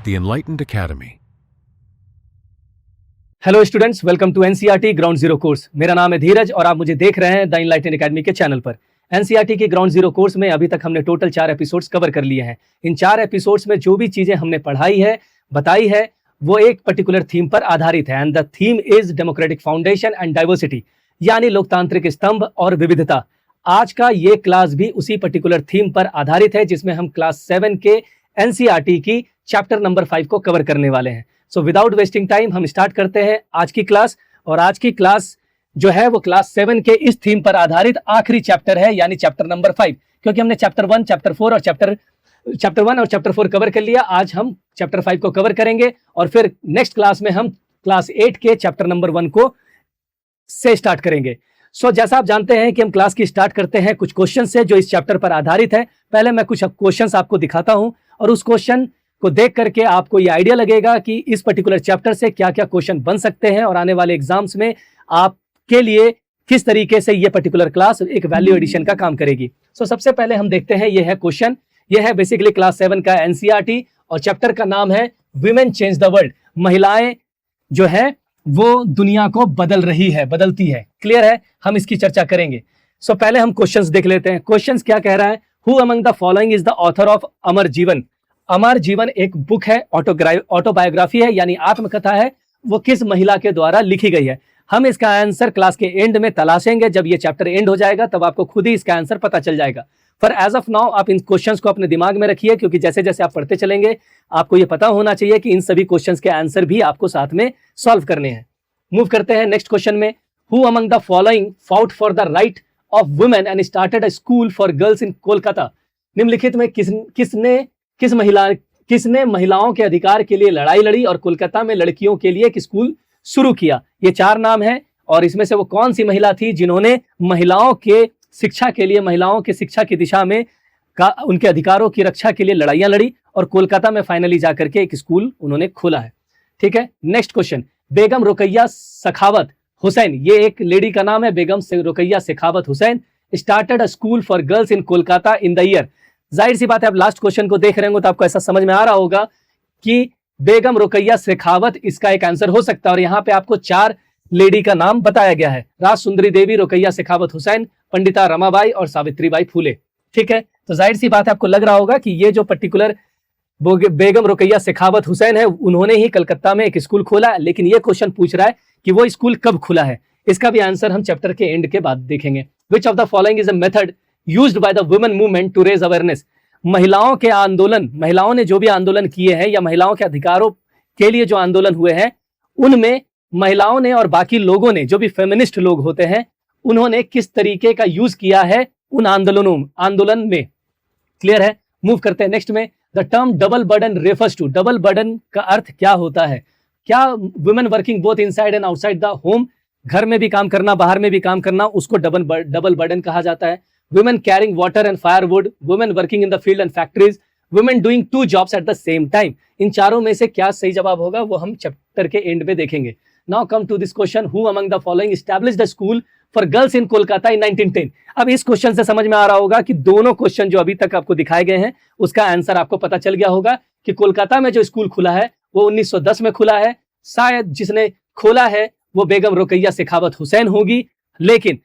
The Enlightened Academy. Hello students, welcome to NCERT ground zero course. मेरा नाम है धीरज और आप मुझे देख रहे हैं द एनलाइटेंड एकेडमी के चैनल पर। एनसीईआरटी के ग्राउंड जीरो कोर्स में अभी तक हमने टोटल 4 एपिसोड्स कवर कर लिए हैं। इन 4 एपिसोड्स में जो भी चीजें हमने पढ़ाई है, बताई है, वो एक पर्टिकुलर थीम पर आधारित है। And the theme is democratic foundation and diversity, यानी लोकतांत्रिक स्तंभ और विविधता। आज का ये क्लास भी उसी पर्टिकुलर थीम पर आधारित है, जिसमें हम क्लास 7 के एनसीईआरटी की चैप्टर नंबर 5 को कवर करने वाले हैं। सो विदाउट वेस्टिंग टाइम हम स्टार्ट करते हैं आज की क्लास। और आज की क्लास जो है वो क्लास 7 के इस थीम पर आधारित आखिरी चैप्टर है, यानी चैप्टर नंबर 5। क्योंकि हमने चैप्टर 1, चैप्टर 4 और चैप्टर 4 कवर कर लिया, आज हम चैप्टर 5 को कवर करेंगे और फिर नेक्स्ट क्लास में हम क्लास 8 के चैप्टर नंबर 1 को से स्टार्ट करेंगे। सो जैसा आप जानते हैं कि हम क्लास की स्टार्ट करते हैं कुछ क्वेश्चन से जो इस चैप्टर पर आधारित है। पहले मैं कुछ क्वेश्चंस आपको दिखाता हूं और उस क्वेश्चन को देख करके आपको ये आइडिया लगेगा कि इस पर्टिकुलर चैप्टर से क्या क्या क्वेश्चन बन सकते हैं और आने वाले एग्जाम्स में आपके लिए किस तरीके से ये पर्टिकुलर क्लास एक वैल्यू एडिशन का काम करेगी। सो सबसे पहले हम देखते हैं, ये है क्वेश्चन। ये है बेसिकली क्लास 7 का एनसीईआरटी और चैप्टर का नाम है वीमेन चेंज द वर्ल्ड। महिलाएं जो है वो दुनिया को बदल रही है, बदलती है। क्लियर है, हम इसकी चर्चा करेंगे। सो पहले हम क्वेश्चंस देख लेते हैं। क्वेश्चंस क्या कह रहा है? Who among the following is the author of Amar जीवन। अमर जीवन एक बुक है, ऑटोबायोग्राफी है, यानी आत्मकथा है। वो किस महिला के द्वारा लिखी गई है? हम इसका आंसर क्लास के एंड में तलाशेंगे। जब ये चैप्टर एंड हो जाएगा तब आपको खुद ही इसका आंसर पता चल जाएगा। फॉर एज ऑफ नाउ आप इन क्वेश्चंस को अपने दिमाग में रखिए, क्योंकि जैसे जैसे आप पढ़ते चलेंगे आपको ये पता होना चाहिए कि इन सभी क्वेश्चंस के आंसर भी आपको साथ में सॉल्व करने हैं। मूव करते हैं नेक्स्ट क्वेश्चन में। Who among the following fought for the right of women and started a school for girls in Kolkata. निम्नलिखित में किसने महिलाओं के अधिकार के लिए लड़ाई लड़ी और कोलकाता में लड़कियों के लिए एक स्कूल शुरू किया? ये 4 नाम है और इसमें से वो कौन सी महिला थी जिन्होंने महिलाओं के शिक्षा के लिए, महिलाओं के शिक्षा की दिशा में उनके अधिकारों की रक्षा के लिए लड़ाइयां लड़ी और कोलकाता में फाइनली जाकर के एक स्कूल उन्होंने खोला है। ठीक है, नेक्स्ट क्वेश्चन। बेगम रुकैया सखावत हुसैन, ये एक लेडी का नाम है, Begum Rukaiya Sakhawat Hussain, started a school for girls in Kolkata in the year. जाहिर सी बात है, आप लास्ट क्वेश्चन को देख रहे होंगे तो आपको ऐसा समझ में आ रहा होगा कि बेगम रुकैया शेखावत इसका एक आंसर हो सकता है। और यहाँ पे आपको 4 लेडी का नाम बताया गया है, राज सुंदरी देवी, रुकैया शेखावत हुसैन, पंडिता रमाबाई और सावित्रीबाई फूले। ठीक है, तो जाहिर सी बात है आपको लग रहा होगा कि ये जो पर्टिकुलर बेगम रुकैया शेखावत हुसैन है उन्होंने ही कलकत्ता में एक स्कूल खोला है। लेकिन ये क्वेश्चन पूछ रहा है कि वो स्कूल कब खुला है। इसका भी आंसर हम चैप्टर के एंड के बाद देखेंगे। Which of the following is a method used by the women movement to raise awareness. महिलाओं के आंदोलन, महिलाओं ने जो भी आंदोलन किए हैं या महिलाओं के अधिकारों के लिए जो आंदोलन हुए हैं, उनमें महिलाओं ने और बाकी लोगों ने, जो भी फेमिनिस्ट लोग होते हैं, उन्होंने किस तरीके का यूज किया है उन आंदोलन में। क्लियर है, मूव करते हैं नेक्स्ट में। The term double burden refers to. Double burden का अर्थ क्या होता है? क्या women working both inside and outside the home, घर में भी काम करना, बाहर में भी काम करना, उसको डबल बर्डन कहा जाता है। Women carrying water and firewood, women working in the field and factories, women doing 2 jobs at the same time। इन चारों में से क्या सही जवाब होगा वो हम चैप्टर के एंड में देखेंगे। Now come to this question, who among the following established a school for girls in Kolkata in 1910। अब इस क्वेश्चन से समझ में आ रहा होगा कि दोनों क्वेश्चन जो अभी तक आपको दिखाए गए हैं उसका आंसर आपको पता चल गया होगा कि कोलकाता में जो स्कूल खुला है वो 1910 में खुला है। शायद जिसने खोला है वो बेगम रुकैया शेखावत हुसैन होगी। लेकिन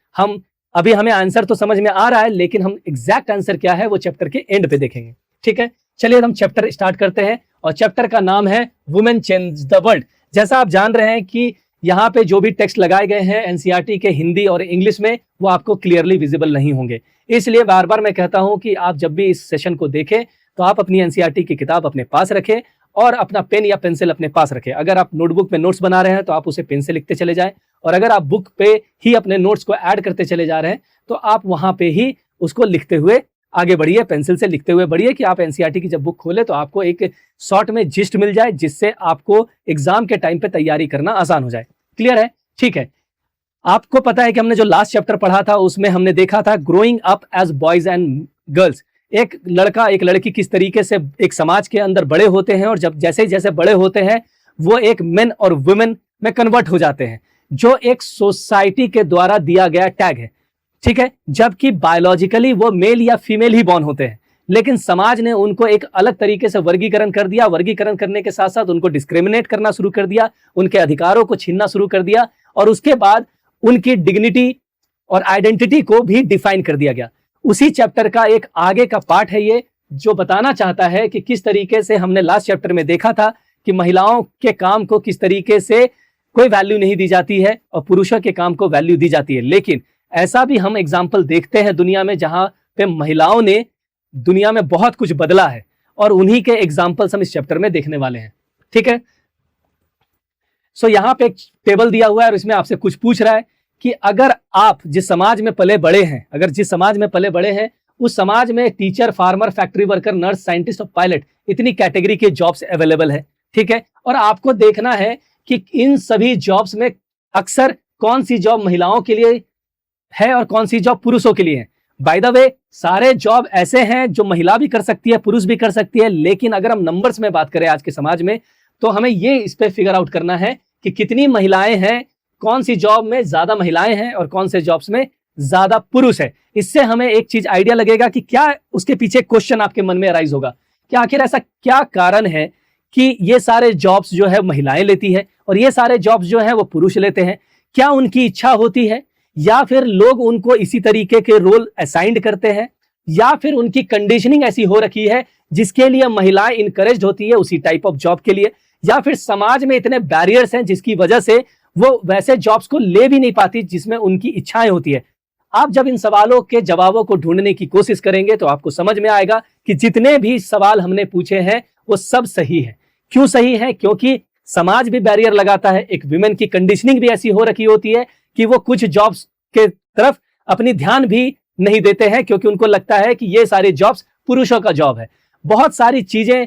अभी हमें आंसर तो समझ में आ रहा है, लेकिन हम एग्जैक्ट आंसर क्या है वो चैप्टर के एंड पे देखेंगे। ठीक है, चलिए हम चैप्टर स्टार्ट करते हैं और चैप्टर का नाम है वुमेन चेंज द वर्ल्ड। जैसा आप जान रहे हैं कि यहाँ पे जो भी टेक्स्ट लगाए गए हैं एनसीईआरटी के हिंदी और इंग्लिश में, वो आपको क्लियरली विजिबल नहीं होंगे। इसलिए बार बार मैं कहता हूं कि आप जब भी इस सेशन को देखें तो आप अपनी एनसीईआरटी की किताब अपने पास रखें और अपना पेन या पेंसिल अपने पास रखें। अगर आप नोटबुक में नोट्स बना रहे हैं तो आप उसे पेन से लिखते चले जाएं, और अगर आप बुक पे ही अपने नोट्स को ऐड करते चले जा रहे हैं तो आप वहां पे ही उसको लिखते हुए आगे बढ़िए, पेंसिल से लिखते हुए बढ़िए, कि आप एनसीईआरटी की जब बुक खोले तो आपको एक शॉर्ट में जिस्ट मिल जाए, जिससे आपको एग्जाम के टाइम पे तैयारी करना आसान हो जाए। क्लियर है? ठीक है, आपको पता है कि हमने जो लास्ट चैप्टर पढ़ा था उसमें हमने देखा था growing up as boys and girls. एक लड़का एक लड़की किस तरीके से एक समाज के अंदर बड़े होते हैं और जब जैसे जैसे बड़े होते हैं वो एक मेन और वुमेन में कन्वर्ट हो जाते हैं, जो एक सोसाइटी के द्वारा दिया गया टैग है। ठीक है, जबकि बायोलॉजिकली वो मेल या फीमेल ही बॉर्न होते हैं, लेकिन समाज ने उनको एक अलग तरीके से वर्गीकरण कर दिया। वर्गीकरण करने के साथ साथ उनको डिस्क्रिमिनेट करना शुरू कर दिया, उनके अधिकारों को छीनना शुरू कर दिया, और उसके बाद उनकी डिग्निटी और आइडेंटिटी को भी डिफाइन कर दिया गया। उसी चैप्टर का एक आगे का पार्ट है ये, जो बताना चाहता है कि किस तरीके से हमने लास्ट चैप्टर में देखा था कि महिलाओं के काम को किस तरीके से कोई वैल्यू नहीं दी जाती है और पुरुषों के काम को वैल्यू दी जाती है। लेकिन ऐसा भी हम एग्जाम्पल देखते हैं दुनिया में जहां पे महिलाओं ने दुनिया में बहुत कुछ बदला है, और उन्हीं के एग्जाम्पल्स हम इस चैप्टर में देखने वाले हैं। ठीक है, सो यहां पे एक टेबल दिया हुआ है और इसमें आपसे कुछ पूछ रहा है कि अगर आप जिस समाज में पले बड़े हैं, अगर जिस समाज में पले बड़े हैं उस समाज में teacher, farmer, factory worker, nurse, scientist और पायलट, इतनी कैटेगरी के जॉब्स अवेलेबल है। ठीक है, और आपको देखना है कि इन सभी जॉब्स में अक्सर कौन सी जॉब महिलाओं के लिए है और कौन सी जॉब पुरुषों के लिए है। बाय द वे, सारे जॉब ऐसे हैं जो महिला भी कर सकती है, पुरुष भी कर सकती है, लेकिन अगर हम नंबर्स में बात करें आज के समाज में, तो हमें ये इस पे फिगर आउट करना है कि कितनी महिलाएं हैं, कौन सी जॉब में ज्यादा महिलाएं हैं और कौन से जॉब्स में ज्यादा पुरुष है। इससे हमें एक चीज आइडिया लगेगा कि क्या उसके पीछे क्वेश्चन आपके मन में अराइज होगा कि आखिर ऐसा क्या कारण है कि ये सारे जॉब्स जो है महिलाएं लेती है और ये सारे जॉब्स जो है वो पुरुष लेते हैं। क्या उनकी इच्छा होती है, या फिर लोग उनको इसी तरीके के रोल असाइंड करते हैं, या फिर उनकी कंडीशनिंग ऐसी हो रखी है जिसके लिए महिलाएं इनकरेज्ड होती है उसी टाइप ऑफ जॉब के लिए, या फिर समाज में इतने बैरियर्स हैं जिसकी वजह से वो वैसे जॉब्स को ले भी नहीं पाती जिसमें उनकी इच्छाएं होती है। आप जब इन सवालों के जवाबों को ढूंढने की कोशिश करेंगे तो आपको समझ में आएगा कि जितने भी सवाल हमने पूछे हैं वो सब सही है। क्यों सही है? क्योंकि समाज भी बैरियर लगाता है, एक विमेन की कंडीशनिंग भी ऐसी हो रखी होती है कि वो कुछ जॉब्स के तरफ अपनी ध्यान भी नहीं देते हैं क्योंकि उनको लगता है कि ये सारी जॉब्स पुरुषों का जॉब है। बहुत सारी चीजें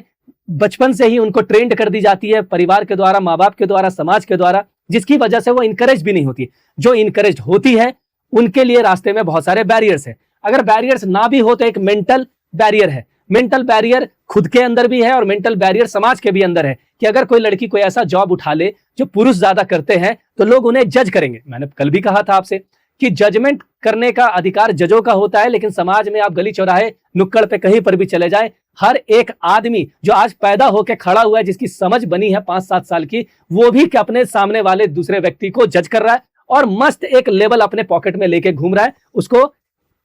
बचपन से ही उनको ट्रेंड कर दी जाती है परिवार के द्वारा, माँ बाप के द्वारा, समाज के द्वारा, जिसकी वजह से वो इनकरेज भी नहीं होती। जो इनकरेज होती है उनके लिए रास्ते में बहुत सारे बैरियर्स है। अगर बैरियर्स ना भी हो तो एक मेंटल बैरियर है। मेंटल बैरियर खुद के अंदर भी है और मेंटल बैरियर समाज के भी अंदर है कि अगर कोई लड़की कोई ऐसा जॉब उठा ले जो पुरुष ज्यादा करते हैं तो लोग उन्हें जज करेंगे। मैंने कल भी कहा था आपसे कि जजमेंट करने का अधिकार जजों का होता है, लेकिन समाज में आप गली चौराहे नुक्कड़ पे कहीं पर भी चले जाए, हर एक आदमी जो आज पैदा होकर खड़ा हुआ है, जिसकी समझ बनी है 5-7 साल की, वो भी अपने सामने वाले दूसरे व्यक्ति को जज कर रहा है और मस्त एक लेवल अपने पॉकेट में लेके घूम रहा है, उसको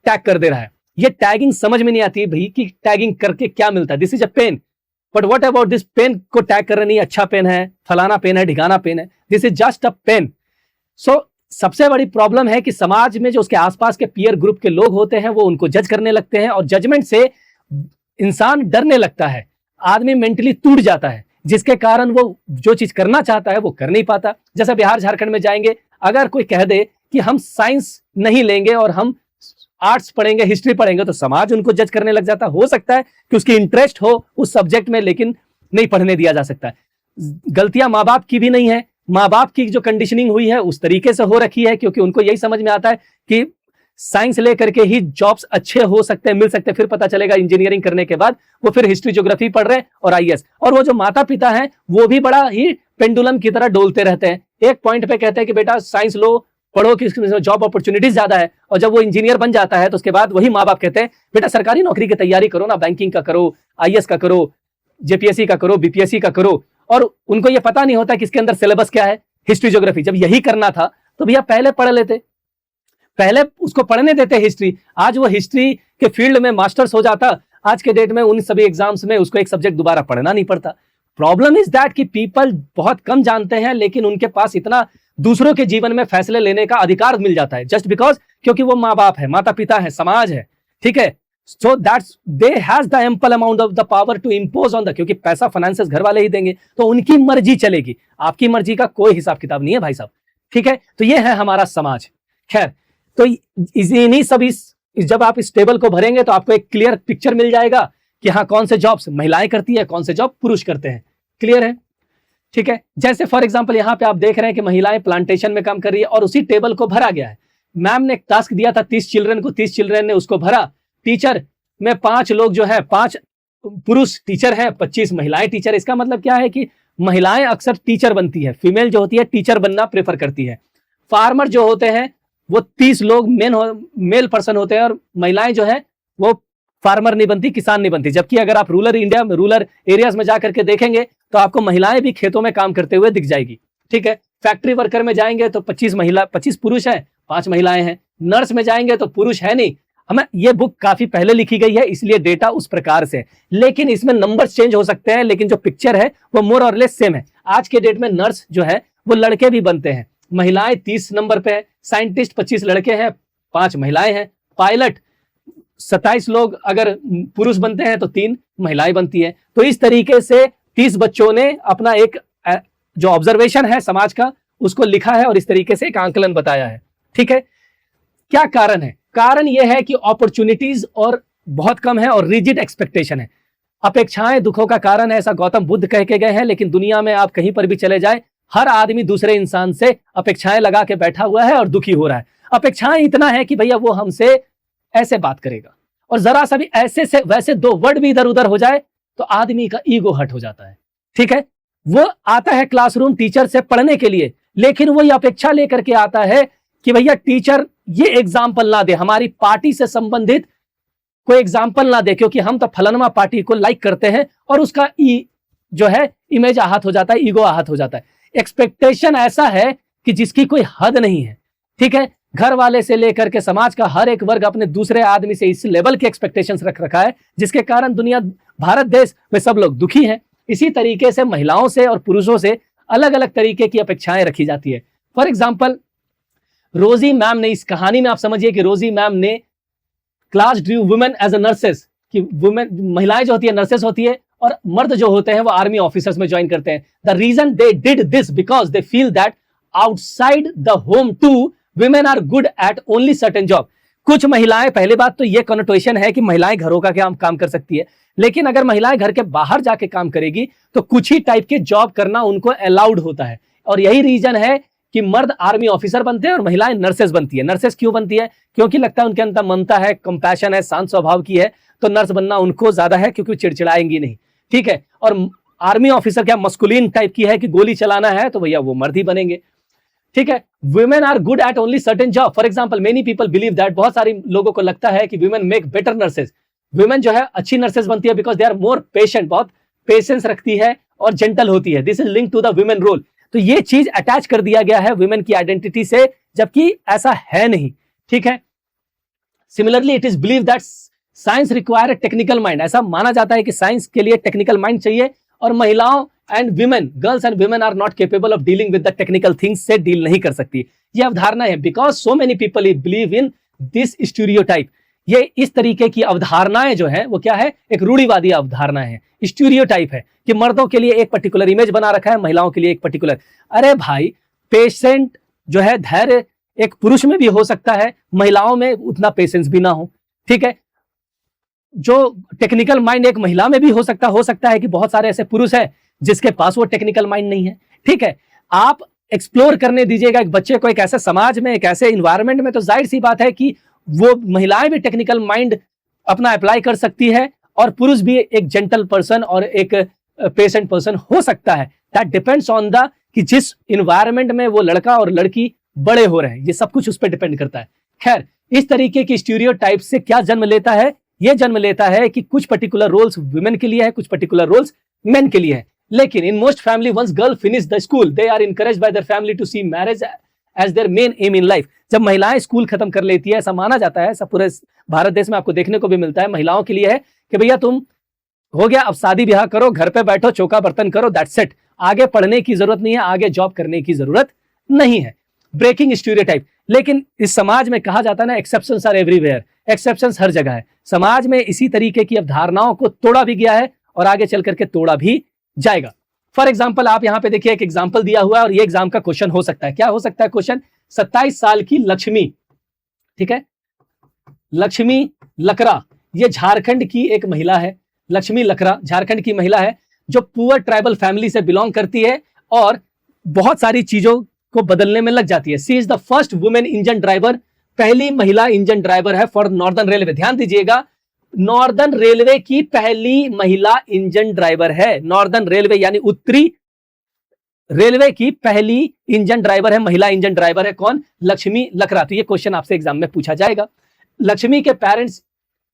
टैग कर दे रहा है। ये टैगिंग समझ में नहीं आती भाई कि टैगिंग करके क्या मिलता है। This is a pen, but what about this pen को टैग कर रहे नहीं, अच्छा पेन है, फलाना पेन है, ढिगाना पेन है, this is just a pen. So सबसे बड़ी प्रॉब्लम है कि समाज में जो उसके आसपास के पीयर ग्रुप के लोग होते हैं वो उनको जज करने लगते हैं और जजमेंट से इंसान डरने लगता है, आदमी मेंटली टूट जाता है, जिसके कारण वो जो चीज करना चाहता है वो कर नहीं पाता। जैसे बिहार झारखंड में जाएंगे, अगर कोई कह दे कि हम साइंस नहीं लेंगे और हम आर्ट्स पढ़ेंगे, हिस्ट्री पढ़ेंगे, तो समाज उनको जज करने लग जाता है। हो सकता है कि उसकी इंटरेस्ट हो उस सब्जेक्ट में, लेकिन नहीं पढ़ने दिया जा सकता है। गलतियां माँ बाप की भी नहीं है, माँ बाप की जो कंडीशनिंग हुई है उस तरीके से हो रखी है क्योंकि उनको यही समझ में आता है कि साइंस लेकर के ही जॉब्स अच्छे हो सकते हैं, मिल सकते हैं। फिर पता चलेगा इंजीनियरिंग करने के बाद वो फिर हिस्ट्री, ज्योग्राफी पढ़ रहे हैं और आईएएस। और वो जो माता पिता हैं वो भी बड़ा ही पेंडुलम की तरह डोलते रहते हैं। एक पॉइंट पे कहते हैं कि बेटा साइंस लो, पढ़ो कि इसमें जॉब अपॉर्चुनिटीज ज्यादा है, और जब वो इंजीनियर बन जाता है तो उसके बाद वही माँ बाप कहते हैं बेटा सरकारी नौकरी की तैयारी करो ना, बैंकिंग का करो, आईएएस का करो, जेपीएससी का करो, बीपीएससी का करो। और उनको ये पता नहीं होता कि इसके अंदर सिलेबस क्या है, हिस्ट्री ज्योग्राफी। जब यही करना था तो भैया पहले पढ़ लेते, पहले उसको पढ़ने देते हिस्ट्री। आज वो हिस्ट्री के फील्ड में मास्टर्स हो जाता, आज के डेट में उन सभी एग्जाम्स में उसको एक सब्जेक्ट दोबारा पढ़ना नहीं पड़ता। प्रॉब्लम इज दैट कि पीपल बहुत कम जानते हैं, लेकिन उनके पास इतना दूसरों के जीवन में फैसले लेने का अधिकार मिल जाता है जस्ट बिकॉज, क्योंकि वो माँ बाप है, माता पिता है, समाज है। ठीक है, so that's they has the ample amount of the power to impose on the, क्योंकि पैसा फाइनेंसेस घर वाले ही देंगे तो उनकी मर्जी चलेगी, आपकी मर्जी का कोई हिसाब किताब नहीं है भाई साहब। ठीक है, तो ये है हमारा समाज। खैर, तो इन्हीं सभी जब आप इस टेबल को भरेंगे तो आपको एक क्लियर पिक्चर मिल जाएगा कि हाँ कौन से जॉब्स महिलाएं करती है, कौन से जॉब पुरुष करते हैं। क्लियर है? ठीक है, जैसे फॉर एग्जांपल यहाँ पे आप देख रहे हैं कि महिलाएं प्लांटेशन में काम कर रही है और उसी टेबल को भरा गया है। मैम ने एक टास्क दिया था 30 चिल्ड्रन को, 30 चिल्ड्रन ने उसको भरा। टीचर में 5 लोग जो है, 5 पुरुष टीचर है, 25 महिलाएं टीचर। इसका मतलब क्या है कि महिलाएं अक्सर टीचर बनती है, फीमेल जो होती है टीचर बनना प्रेफर करती है। फार्मर जो होते हैं वो 30 लोग मेल पर्सन होते हैं और महिलाएं जो है वो फार्मर नहीं बनती, किसान नहीं बनती। जबकि अगर आप रूरल इंडिया में, रूरल एरियाज में जाकर के देखेंगे तो आपको महिलाएं भी खेतों में काम करते हुए दिख जाएगी। ठीक है, फैक्ट्री वर्कर में जाएंगे तो 25 पुरुष है, 5 महिलाएं हैं। नर्स में जाएंगे तो पुरुष है नहीं। हमें ये बुक काफी पहले लिखी गई है, इसलिए डेटा उस प्रकार से, लेकिन इसमें नंबर्स चेंज हो सकते हैं, लेकिन जो पिक्चर है वो मोर और लेस सेम है। आज के डेट में नर्स जो है वो लड़के भी बनते हैं। महिलाएं 30 नंबर पे है, साइंटिस्ट 25 लड़के हैं, 5 महिलाएं हैं। पायलट 27 लोग अगर पुरुष बनते हैं तो 3 महिलाएं बनती है। तो इस तरीके से 30 बच्चों ने अपना एक जो ऑब्जर्वेशन है समाज का उसको लिखा है और इस तरीके से एक आंकलन बताया है। ठीक है, क्या कारण है? कारण यह है कि अपॉर्चुनिटीज और बहुत कम है और रिजिड एक्सपेक्टेशन है। अपेक्षाएं दुखों का कारण है, ऐसा गौतम बुद्ध कह के गए हैं। लेकिन दुनिया में आप कहीं पर भी चले जाए, हर आदमी दूसरे इंसान से अपेक्षाएं लगा के बैठा हुआ है और दुखी हो रहा है। अपेक्षाएं इतना है कि भैया वो हमसे ऐसे बात करेगा, और जरा सा भी ऐसे से वैसे 2 वर्ड भी इधर उधर हो जाए तो आदमी का ईगो हर्ट हो जाता है। ठीक है, वो आता है क्लासरूम टीचर से पढ़ने के लिए, लेकिन वो ये अपेक्षा लेकर के आता है कि भैया टीचर ये एग्जाम्पल ना दे, हमारी पार्टी से संबंधित कोई एग्जाम्पल ना दे, क्योंकि हम तो फलानमा पार्टी को लाइक करते हैं, और उसका जो है इमेज आहत हो जाता है, ईगो आहत हो जाता है। एक्सपेक्टेशन ऐसा है कि जिसकी कोई हद नहीं है। ठीक है, घर वाले से लेकर के समाज का हर एक वर्ग अपने दूसरे आदमी से इस लेवल की एक्सपेक्टेशंस रख रखा है, जिसके कारण दुनिया, भारत देश में सब लोग दुखी हैं। इसी तरीके से महिलाओं से और पुरुषों से अलग अलग तरीके की अपेक्षाएं रखी जाती है। फॉर एग्जाम्पल, रोजी मैम ने, इस कहानी में आप समझिए कि रोजी मैम ने class due women as a nurses, कि वुमेन, महिलाएं जो होती है नर्सेस होती है, और मर्द जो होते हैं वो आर्मी ऑफिसर्स में ज्वाइन करते हैं। The reason they did this because they feel that outside the home to women are good at only certain job। कुछ महिलाएं, पहली बात तो ये कॉनोटेशन है कि महिलाएं घरों का काम कर सकती है, लेकिन अगर महिलाएं घर के बाहर जाके काम करेगी तो कुछ ही टाइप के जॉब करना उनको अलाउड होता है। और यही रीजन है कि मर्द आर्मी ऑफिसर बनते हैं और महिलाएं नर्सेस बनती है। नर्सेस क्यों बनती है? क्योंकि लगता है उनके अंदर ममता है, कंपैशन है, शांत स्वभाव की है, तो नर्स बनना उनको ज्यादा है क्योंकि चिड़चिड़ाएंगी नहीं। ठीक है, और आर्मी ऑफिसर क्या मस्कुलिन टाइप की है कि गोली चलाना है तो भैया वो मर्द ही बनेंगे। ठीक है, women are good at only certain job। For example, many people believe that, बहुत सारे लोगों को लगता है कि women make better nurses। women जो है अच्छी नर्सेस बनती है because they are more patient, बहुत पेशेंस रखती है और जेंटल होती है। This is link to the women role. तो ये चीज अटैच कर दिया गया है women की आइडेंटिटी से, जबकि ऐसा है नहीं। ठीक है, similarly it is believe that science require technical mind. ऐसा माना जाता है कि साइंस के लिए टेक्निकल माइंड चाहिए, और महिलाओं and women, girls and women are not capable of dealing with the technical things से डील नहीं कर सकती। ये अवधारणा है, because so many people believe in this stereotype. ये इस तरीके की अवधारणाएं जो है वो क्या है? एक रूढ़िवादी अवधारणा है, स्टीरियोटाइप है, कि मर्दों के लिए एक पर्टिकुलर इमेज बना रखा है, महिलाओं के लिए एक पर्टिकुलर। अरे भाई, पेशेंट जो है, धैर्य एक पुरुष में भी हो सकता है, महिलाओं में उतना पेशेंस भी ना हो। ठीक है, जो टेक्निकल माइंड एक महिला में भी हो सकता है कि बहुत सारे ऐसे पुरुष हैं जिसके पास वो टेक्निकल माइंड नहीं है। ठीक है, आप एक्सप्लोर करने दीजिएगा एक बच्चे को एक ऐसे समाज में, एक ऐसे इन्वायरमेंट में, तो जाहिर सी बात है कि वो महिलाएं भी टेक्निकल माइंड अपना अप्लाई कर सकती है, और पुरुष भी एक जेंटल पर्सन और एक पेशेंट पर्सन हो सकता है। दैट डिपेंड्स ऑन द, कि जिस इन्वायरमेंट में वो लड़का और लड़की बड़े हो रहे हैं, ये सब कुछ उस पर डिपेंड करता है। खैर, इस तरीके की स्टीरियोटाइप से क्या जन्म लेता है? ये जन्म लेता है कि कुछ पर्टिकुलर रोल्स वुमेन के लिए है, कुछ पर्टिकुलर रोल्स मेन के लिए है। लेकिन in most family, once girl finish the school, they are encouraged by their family to see marriage as their main aim in life. जब महिलाएं स्कूल खत्म कर लेती है, ऐसा माना जाता है, ऐसा पूरे भारत देश में आपको देखने को भी मिलता है, महिलाओं के लिए है कि भैया तुम हो गया, अब शादी ब्याह करो, घर पे बैठो, चौका बर्तन करो, दैट्स इट। आगे पढ़ने की जरूरत नहीं है, आगे जॉब करने की जरूरत नहीं है। Breaking stereotype. लेकिन इस समाज में कहा जाता है ना, एक्सेप्शंस आर एवरीवेयर, एक्सेप्शंस हर जगह है। समाज में इसी तरीके की अवधारणाओं को तोड़ा भी गया है और आगे चल करके तोड़ा भी जाएगा। फॉर एग्जाम्पल, आप यहां पे देखिए एक एग्जाम्पल दिया हुआ है, और ये एग्जाम का क्वेश्चन हो सकता है। क्या हो सकता है क्वेश्चन? 27 साल की लक्ष्मी, ठीक है, लक्ष्मी लकड़ा, ये झारखंड की एक महिला है। लक्ष्मी लकड़ा झारखंड की महिला है जो पुअर ट्राइबल फैमिली से बिलोंग करती है और बहुत सारी चीजों को बदलने में लग जाती है। She is the first women engine driver, पहली महिला इंजन ड्राइवर है फॉर नॉर्दर्न रेलवे। ध्यान दीजिएगा, नॉर्दर्न रेलवे की पहली महिला इंजन ड्राइवर है। नॉर्दर्न रेलवे यानी उत्तरी रेलवे की पहली इंजन ड्राइवर है, महिला इंजन ड्राइवर है। कौन? लक्ष्मी लकड़ा। तो ये क्वेश्चन आपसे एग्जाम में पूछा जाएगा। लक्ष्मी के पेरेंट्स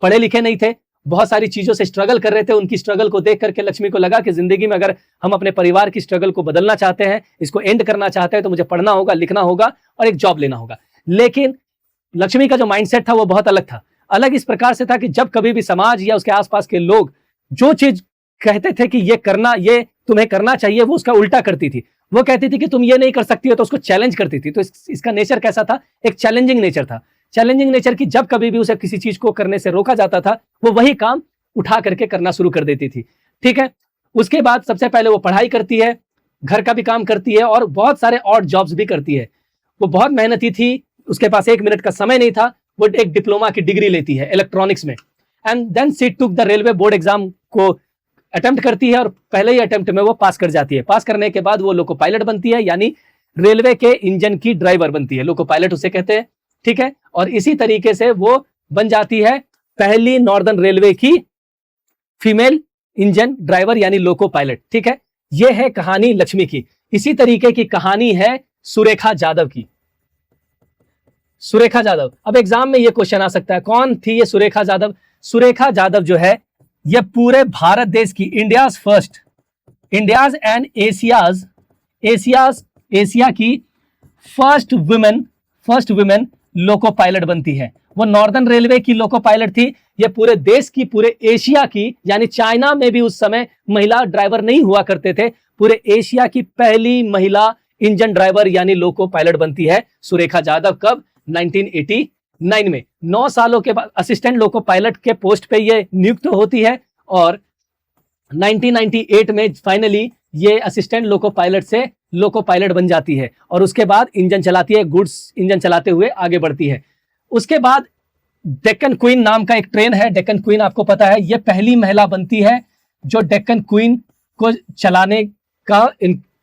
पढ़े लिखे नहीं थे बहुत सारी चीजों से स्ट्रगल कर रहे थे। उनकी स्ट्रगल को देख करके लक्ष्मी को लगा कि जिंदगी में अगर हम अपने परिवार की स्ट्रगल को बदलना चाहते हैं, इसको एंड करना चाहते हैं, तो मुझे पढ़ना होगा, लिखना होगा और एक जॉब लेना होगा। लेकिन लक्ष्मी का जो माइंडसेट था वो बहुत अलग था। अलग इस प्रकार से था कि जब कभी भी समाज या उसके आसपास के लोग जो चीज कहते थे कि ये करना, ये तुम्हें करना चाहिए, वो उसका उल्टा करती थी। वो कहती थी कि तुम ये नहीं कर सकती हो, तो उसको चैलेंज करती थी। तो इसका नेचर कैसा था? एक चैलेंजिंग नेचर था। चैलेंजिंग नेचर की जब कभी भी उसे किसी चीज को करने से रोका जाता था, वो वही काम उठा करके करना शुरू कर देती थी। ठीक है, उसके बाद सबसे पहले वो पढ़ाई करती है, घर का भी काम करती है और बहुत सारे ऑड जॉब्स भी करती है। वो बहुत मेहनती थी, उसके पास 1 मिनट का समय नहीं था। वो एक डिप्लोमा की डिग्री लेती है इलेक्ट्रॉनिक्स में, and then she took the railway board exam को अटेम्प्ट करती है और पहले ही अटेम्प्ट में वो पास कर जाती है। पास करने के बाद वो लोको पायलट बनती है, यानी रेलवे के इंजन की ड्राइवर बनती है, लोको पायलट उसे कहते हैं। ठीक है, और इसी तरीके से वो बन जाती है पहली नॉर्दर्न रेलवे की फीमेल इंजन ड्राइवर यानी लोको पायलट। ठीक है, ये है कहानी लक्ष्मी की। इसी तरीके की कहानी है सुरेखा जाधव की। सुरेखा जाधव, अब एग्जाम में ये क्वेश्चन आ सकता है, कौन थी ये सुरेखा जाधव? सुरेखा जाधव जो है, ये पूरे भारत देश की इंडियाज एंड एशिया की फर्स्ट वुमेन लोको पायलट बनती है। वो नॉर्दर्न रेलवे की लोको पायलट थी। ये पूरे देश की, पूरे एशिया की, यानी चाइना में भी उस समय महिला ड्राइवर नहीं हुआ करते थे, पूरे एशिया की पहली महिला इंजन ड्राइवर यानी लोको पायलट बनती है सुरेखा जाधव। कब? 1989 में। 9 सालों के बाद असिस्टेंट लोको पायलट के पोस्ट पे ये नियुक्त होती है और 1998 में फाइनली ये असिस्टेंट लोको पायलट से लोको पायलट बन जाती है और उसके बाद इंजन चलाती है, गुड्स इंजन चलाते हुए आगे बढ़ती है। उसके बाद डेक्कन क्वीन नाम का एक ट्रेन है, डेक्कन क्वीन आपको पता है, ये पहली महिला बनती है जो डेक्कन क्वीन को चलाने का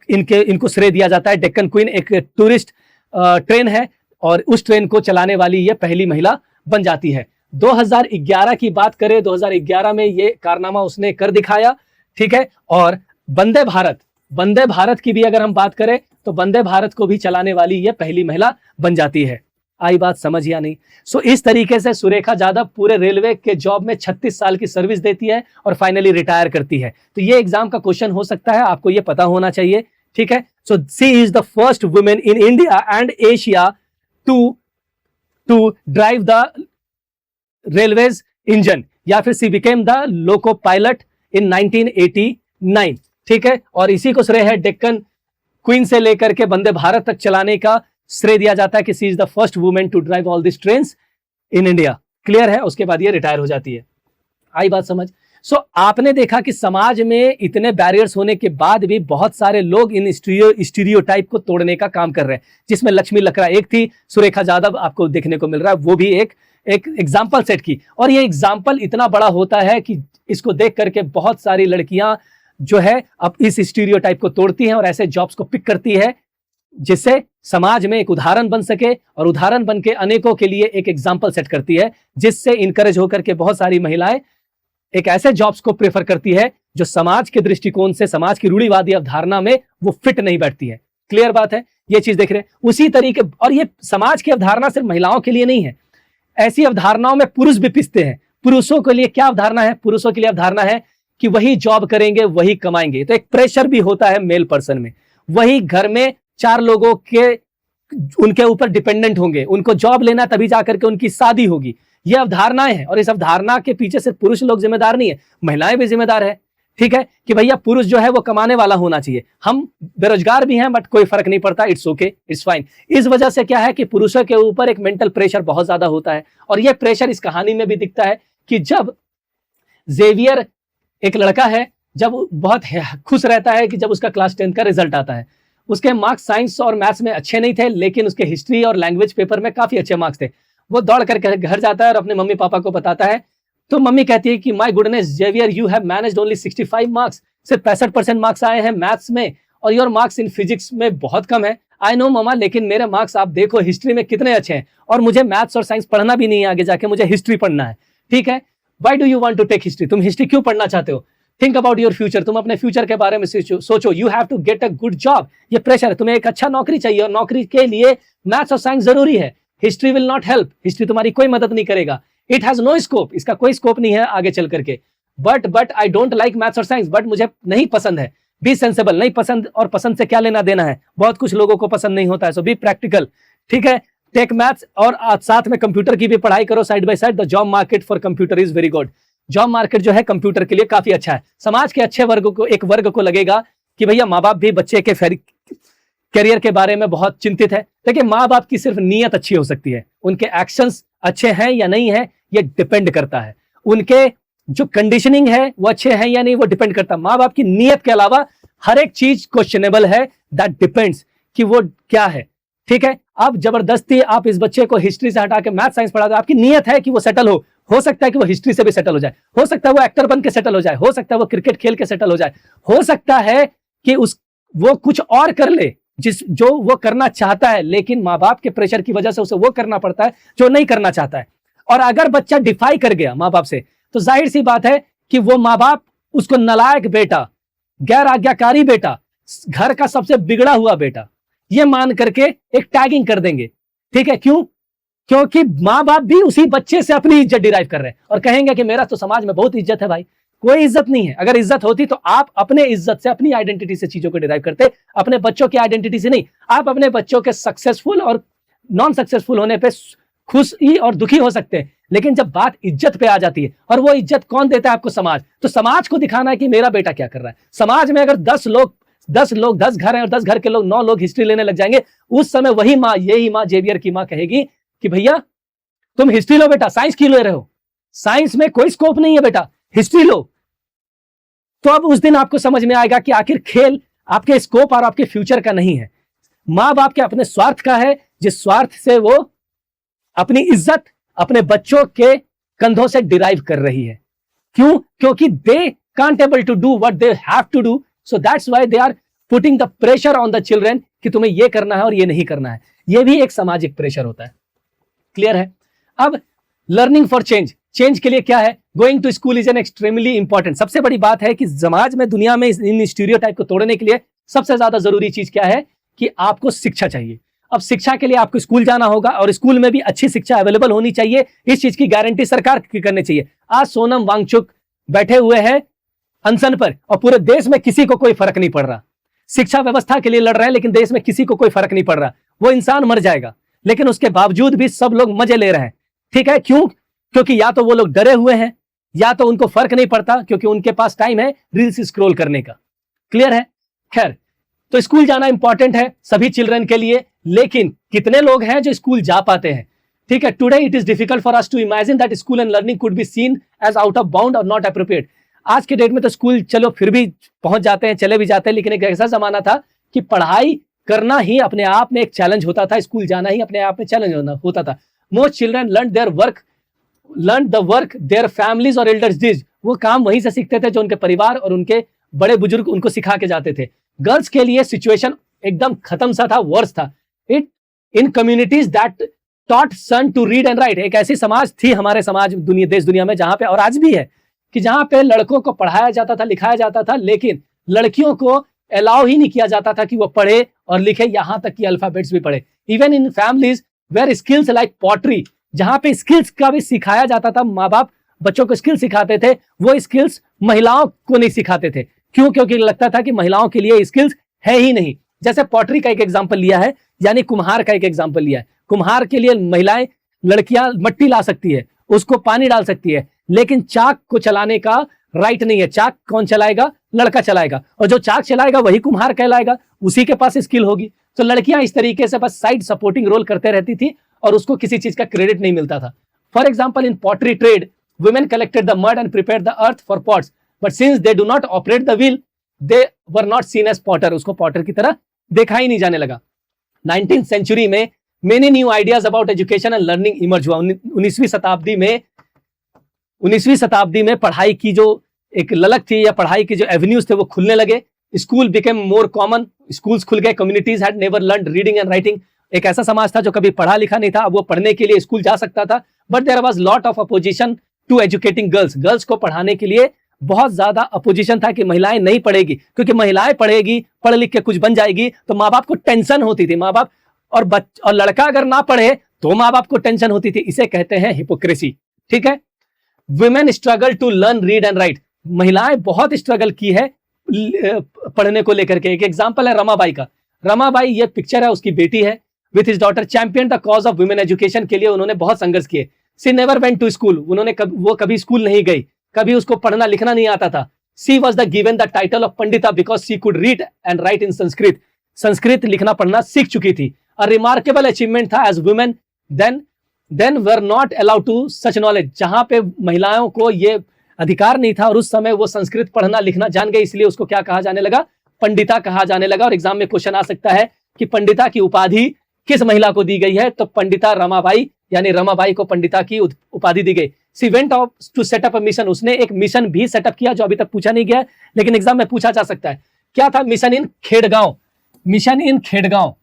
इनको श्रेय दिया जाता है। डेक्कन क्वीन एक टूरिस्ट ट्रेन है और उस ट्रेन को चलाने वाली ये पहली महिला बन जाती है। 2011 की बात करें, 2011 में ये कारनामा उसने कर दिखाया। ठीक है, और वंदे भारत की भी अगर हम बात करें तो वंदे भारत को भी चलाने वाली ये पहली महिला बन जाती है। आई बात समझ या नहीं? सो इस तरीके से सुरेखा जाधव पूरे रेलवे के जॉब में 36 साल की सर्विस देती है और फाइनली रिटायर करती है। तो ये एग्जाम का क्वेश्चन हो सकता है, आपको ये पता होना चाहिए। ठीक है, so she is the first women in India and Asia to drive the railways engine, या फिर she became the loco pilot in 1989। ठीक है, और इसी को श्रेय है डेक्कन क्वीन से लेकर के वंदे भारत तक चलाने का श्रेय दिया जाता है कि she is the first women to drive all this trains in India. Clear है? उसके बाद ये रिटायर हो जाती है। आई बात समझ? सो आपने देखा कि समाज में इतने बैरियर्स होने के बाद भी बहुत सारे लोग इन स्टीरियोटाइप को तोड़ने का काम कर रहे हैं, जिसमें लक्ष्मी लकड़ा एक थी, सुरेखा जाधव आपको देखने को मिल रहा है, वो भी एक एग्जाम्पल सेट की। और ये एग्जाम्पल इतना बड़ा होता है कि इसको देख करके बहुत सारी लड़कियां जो है अब इस स्टीरियोटाइप को तोड़ती हैं और ऐसे जॉब्स को पिक करती है जिससे समाज में एक उदाहरण बन सके, और उदाहरण बन के अनेकों के लिए एक एग्जाम्पल सेट करती है, जिससे इनकरेज होकर के बहुत सारी महिलाएं एक ऐसे जॉब्स को प्रेफर करती है जो समाज के दृष्टिकोण से, समाज की रूढ़िवादी अवधारणा में वो फिट नहीं बैठती है। क्लियर बात है? ये चीज देख रहे हैं उसी तरीके। और ये समाज की अवधारणा सिर्फ महिलाओं के लिए नहीं है, ऐसी अवधारणाओं में पुरुष भी पिसते हैं। पुरुषों के लिए क्या अवधारणा है? पुरुषों के लिए अवधारणा है कि वही जॉब करेंगे, वही कमाएंगे। तो एक प्रेशर भी होता है मेल पर्सन में, वही घर में 4 लोगों के उनके ऊपर डिपेंडेंट होंगे, उनको जॉब लेना तभी जाकर के उनकी शादी होगी। ये अवधारणाएं हैं और इस अवधारणा के पीछे सिर्फ पुरुष लोग जिम्मेदार नहीं है, महिलाएं भी जिम्मेदार है। ठीक है, कि भैया पुरुष जो है वो कमाने वाला होना चाहिए। हम बेरोजगार भी हैं बट कोई फर्क नहीं पड़ता, इट्स ओके, इट्स फाइन। इस वजह से क्या है कि पुरुषों के ऊपर एक मेंटल प्रेशर बहुत ज्यादा होता है, और यह प्रेशर इस कहानी में भी दिखता है कि जब जेवियर एक लड़का है, जब बहुत खुश रहता है कि जब उसका क्लास 10 का रिजल्ट आता है, उसके मार्क्स साइंस और मैथ्स में अच्छे नहीं थे, लेकिन उसके हिस्ट्री और लैंग्वेज पेपर में काफी अच्छे मार्क्स थे। वो दौड़ करके घर जाता है और अपने मम्मी पापा को बताता है, तो मम्मी कहती है कि my goodness Xavier, you have managed only 65 marks, सिर्फ 65% मार्क्स आए हैं मैथ्स में, और योर मार्क्स इन फिजिक्स में बहुत कम है। आई नो ममा, लेकिन मेरे मार्क्स आप देखो हिस्ट्री में कितने अच्छे हैं, और मुझे मैथ्स और साइंस पढ़ना भी नहीं है, आगे जाके मुझे हिस्ट्री पढ़ना है। ठीक है, why do you want to take history? तुम हिस्ट्री क्यों पढ़ना चाहते हो? थिंक अबाउट योर फ्यूचर, तुम अपने फ्यूचर के बारे में सोचो। You have to get a good job, ये प्रेशर है, तुम्हें एक अच्छा नौकरी चाहिए, और नौकरी के लिए मैथ्स और साइंस जरूरी है। History will not help, history तुम्हारी कोई मदद नहीं करेगा। इट हैज नो स्कोप, इसका कोई स्कोप नहीं है आगे चल करके। But I don't like maths और साइंस, बट मुझे नहीं पसंद है। बी सेंसेबल, नहीं पसंद और पसंद से क्या लेना देना है, बहुत कुछ लोगों को पसंद नहीं होता है, सो बी प्रैक्टिकल, ठीक है। टेक मैथ्स और साथ में कंप्यूटर की भी पढ़ाई करो side by side. The job market for computer is very good. Job market जो है कंप्यूटर के लिए काफी अच्छा है। समाज के अच्छे वर्ग को, एक वर्ग को लगेगा कि भैया माँ बाप भी बच्चे के करियर के बारे में बहुत चिंतित है। देखिए माँ बाप की सिर्फ नीयत अच्छी हो सकती है, उनके एक्शंस अच्छे हैं या नहीं है ये डिपेंड करता है, उनके जो कंडीशनिंग है वो अच्छे हैं या नहीं वो डिपेंड करता है। माँ बाप की नीयत के अलावा हर एक चीज क्वेश्चनेबल है, दैट डिपेंड्स कि वो क्या है, ठीक है। अब जबरदस्ती आप इस बच्चे को हिस्ट्री से हटा के मैथ साइंस पढ़ा दो, आपकी नीयत है कि वो सेटल हो सकता है कि वो हिस्ट्री से भी सेटल हो जाए, हो सकता है वो एक्टर बन के सेटल हो जाए, हो सकता है वो क्रिकेट खेल के सेटल हो जाए, हो सकता है कि वो कुछ और कर ले जो वो करना चाहता है, लेकिन माँ बाप के प्रेशर की वजह से उसे वो करना पड़ता है जो नहीं करना चाहता है। और अगर बच्चा डिफाई कर गया माँ बाप से, तो जाहिर सी बात है कि वो माँ बाप उसको नालायक बेटा, गैर आज्ञाकारी बेटा, घर का सबसे बिगड़ा हुआ बेटा ये मान करके एक टैगिंग कर देंगे, ठीक है। क्यों? क्योंकि माँ बाप भी उसी बच्चे से अपनी इज्जत डिराइव कर रहे हैं और कहेंगे कि मेरा तो समाज में बहुत इज्जत है। भाई कोई इज्जत नहीं है। अगर इज्जत होती तो आप अपने इज्जत से, अपनी आइडेंटिटी से चीजों को डिराइव करते, अपने बच्चों की आइडेंटिटी से नहीं। आप अपने बच्चों के सक्सेसफुल और नॉन सक्सेसफुल होने पे खुशी और दुखी हो सकते हैं, लेकिन जब बात इज्जत पे आ जाती है, और वो इज्जत कौन देता है आपको? समाज। तो समाज को दिखाना है कि मेरा बेटा क्या कर रहा है। समाज में अगर 10 घर हैं और 10 घर के लोग 9 लोग हिस्ट्री लेने लग जाएंगे, उस समय वही माँ, यही माँ, जेवियर की माँ कहेगी कि भैया तुम हिस्ट्री लो बेटा, साइंस क्यों ले रहे हो? साइंस में कोई स्कोप नहीं है बेटा, हिस्ट्री लो। तो अब उस दिन आपको समझ में आएगा कि आखिर खेल आपके स्कोप और आपके फ्यूचर का नहीं है, माँ बाप के अपने स्वार्थ का है, जिस स्वार्थ से वो अपनी इज्जत अपने बच्चों के कंधों से डिराइव कर रही है। क्यों? क्योंकि they can't able to do what they have to do, so that's why they are putting the pressure on the children कि तुम्हें ये करना है और ये नहीं करना है। ये भी एक सामाजिक प्रेशर होता है। क्लियर है? अब लर्निंग फॉर चेंज, चेंज के लिए क्या है? Going to school is an extremely important. सबसे बड़ी बात है कि समाज में, दुनिया में इन स्टीरियोटाइप को तोड़ने के लिए सबसे ज्यादा जरूरी चीज क्या है कि आपको शिक्षा चाहिए। अब शिक्षा के लिए आपको स्कूल जाना होगा और स्कूल में भी अच्छी शिक्षा अवेलेबल होनी चाहिए। इस चीज की गारंटी सरकार की करनी चाहिए। आज सोनम वांगचुक बैठे हुए हैं अनशन पर और पूरे देश में किसी को कोई फर्क नहीं पड़ रहा। शिक्षा व्यवस्था के लिए लड़ रहे हैं लेकिन देश में किसी को कोई फर्क नहीं पड़ रहा। वो इंसान मर जाएगा, लेकिन उसके बावजूद भी सब लोग मजे ले रहे हैं। ठीक है, क्यों? क्योंकि या तो वो लोग डरे हुए हैं या तो उनको फर्क नहीं पड़ता, क्योंकि उनके पास टाइम है रील्स स्क्रॉल करने का। क्लियर है? खैर, तो स्कूल जाना इंपॉर्टेंट है सभी चिल्ड्रन के लिए, लेकिन कितने लोग हैं जो स्कूल जा पाते हैं? ठीक है, today it is difficult for us to imagine that school and learning could be seen as out of bound और नॉट अप्रोप्रिएट। आज के डेट में तो स्कूल चलो फिर भी पहुंच जाते हैं, चले भी जाते हैं, लेकिन एक ऐसा जमाना था कि पढ़ाई करना ही अपने आप में एक चैलेंज होता था, स्कूल जाना ही अपने आप में चैलेंज होता था। Most children learn the work their families और एल्डर्स डिड। वो काम वहीं से सीखते थे जो उनके परिवार और उनके बड़े बुजुर्ग उनको सिखा के जाते थे। गर्ल्स के लिए सिचुएशन एकदम खत्म सा था, वर्स था। It in communities that taught son to read and write. एक ऐसी समाज थी हमारे समाज देश दुनिया में जहां पे, और आज भी है, कि जहां पे लड़कों को पढ़ाया जाता था, लिखाया जाता था, लेकिन लड़कियों को अलाउ ही नहीं किया जाता था कि वो पढ़े और लिखे, यहां तक कि अल्फाबेट्स भी पढ़े। Even in families where skills like pottery, जहां पे स्किल्स का भी सिखाया जाता था, माँ बाप बच्चों को स्किल सिखाते थे, वो स्किल्स महिलाओं को नहीं सिखाते थे। क्यों? क्योंकि लगता था कि महिलाओं के लिए स्किल्स है ही नहीं। जैसे पॉटरी का एक एग्जांपल लिया है, यानी कुम्हार का एक एग्जांपल लिया है। कुम्हार के लिए महिलाएं, लड़कियां मट्टी ला सकती है, उसको पानी डाल सकती है, लेकिन चाक को चलाने का राइट नहीं है। चाक कौन चलाएगा? लड़का चलाएगा, और जो चाक चलाएगा वही कुम्हार कहलाएगा, उसी के पास स्किल होगी। तो लड़कियां इस तरीके से बस साइड सपोर्टिंग रोल करते रहती थी और उसको किसी चीज का क्रेडिट नहीं मिलता था। For example, in pottery trade women collected the mud and prepared the earth for pots, but since they do not operate the wheel, they were not seen as potter. उसको पॉटर की तरह देखा ही नहीं जाने लगा। 19th सेंचुरी में many new ideas about education and learning emerge हुआ। 19वीं शताब्दी में पढ़ाई की जो एक ललक थी या पढ़ाई के जो एवेन्यूज थे वो खुलने लगे। School became more common, schools खुल गए। Communities had never learned reading and writing. एक ऐसा समाज था जो कभी पढ़ा लिखा नहीं था, अब वो पढ़ने के लिए स्कूल जा सकता था। But there was lot of opposition to educating girls. Girls को पढ़ाने के लिए बहुत ज्यादा अपोजिशन था कि महिलाएं नहीं पढ़ेगी, क्योंकि महिलाएं पढ़ेगी, पढ़ लिख के कुछ बन जाएगी, तो माँ बाप को टेंशन होती थी। माँ बाप और लड़का अगर ना पढ़े तो माँ बाप को टेंशन होती थी। इसे कहते हैं हिपोक्रेसी। ठीक है। Women struggle to learn read and write, महिलाएं बहुत स्ट्रगल की है पढ़ने को लेकर के। एक एग्जांपल है रमाबाई का। रमाबाई, ये पिक्चर है, उसकी बेटी है, with his daughter champion the cause of women education के लिए उन्होंने बहुत संघर्ष किए। सी नेवर वेंट टू स्कूल, वो कभी स्कूल नहीं गई, कभी उसको पढ़ना लिखना नहीं आता था। She was the given the title of Pandita because she could read and write in Sanskrit, Sanskrit लिखना पढ़ना सीख चुकी थी। अ रिमार्केबल अचीवमेंट था as women then were not allowed to such knowledge, जहां पे महिलाओं को ये अधिकार नहीं था और उस समय वो संस्कृत पढ़ना लिखना जान गई, इसलिए उसको क्या कहा जाने लगा, पंडिता कहा जाने लगा। और एग्जाम में क्वेश्चन आ सकता है कि पंडिता की उपाधि किस महिला को दी गई है, तो पंडिता रमाबाई, यानी रमाबाई को पंडिता की उपाधि दी गई। She went off to set up a mission, उसने एक मिशन भी सेटअप किया जो अभी तक पूछा नहीं गया, लेकिन एग्जाम में पूछा जा सकता है। क्या था? मिशन इन खेड़गांव, मिशन इन खेड़गांव,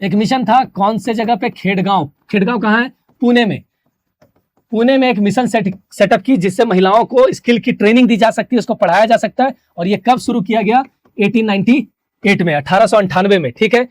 एक मिशन था। कौन से जगह पे? खेड़गांव। खेड़गांव कहाँ है? पुणे में। पुणे में एक मिशन सेटअप की जिससे महिलाओं को स्किल की ट्रेनिंग दी जा सकती है, उसको पढ़ाया जा सकता है। और ये कब शुरू किया गया? 1898 में, 1898 में, ठीक है।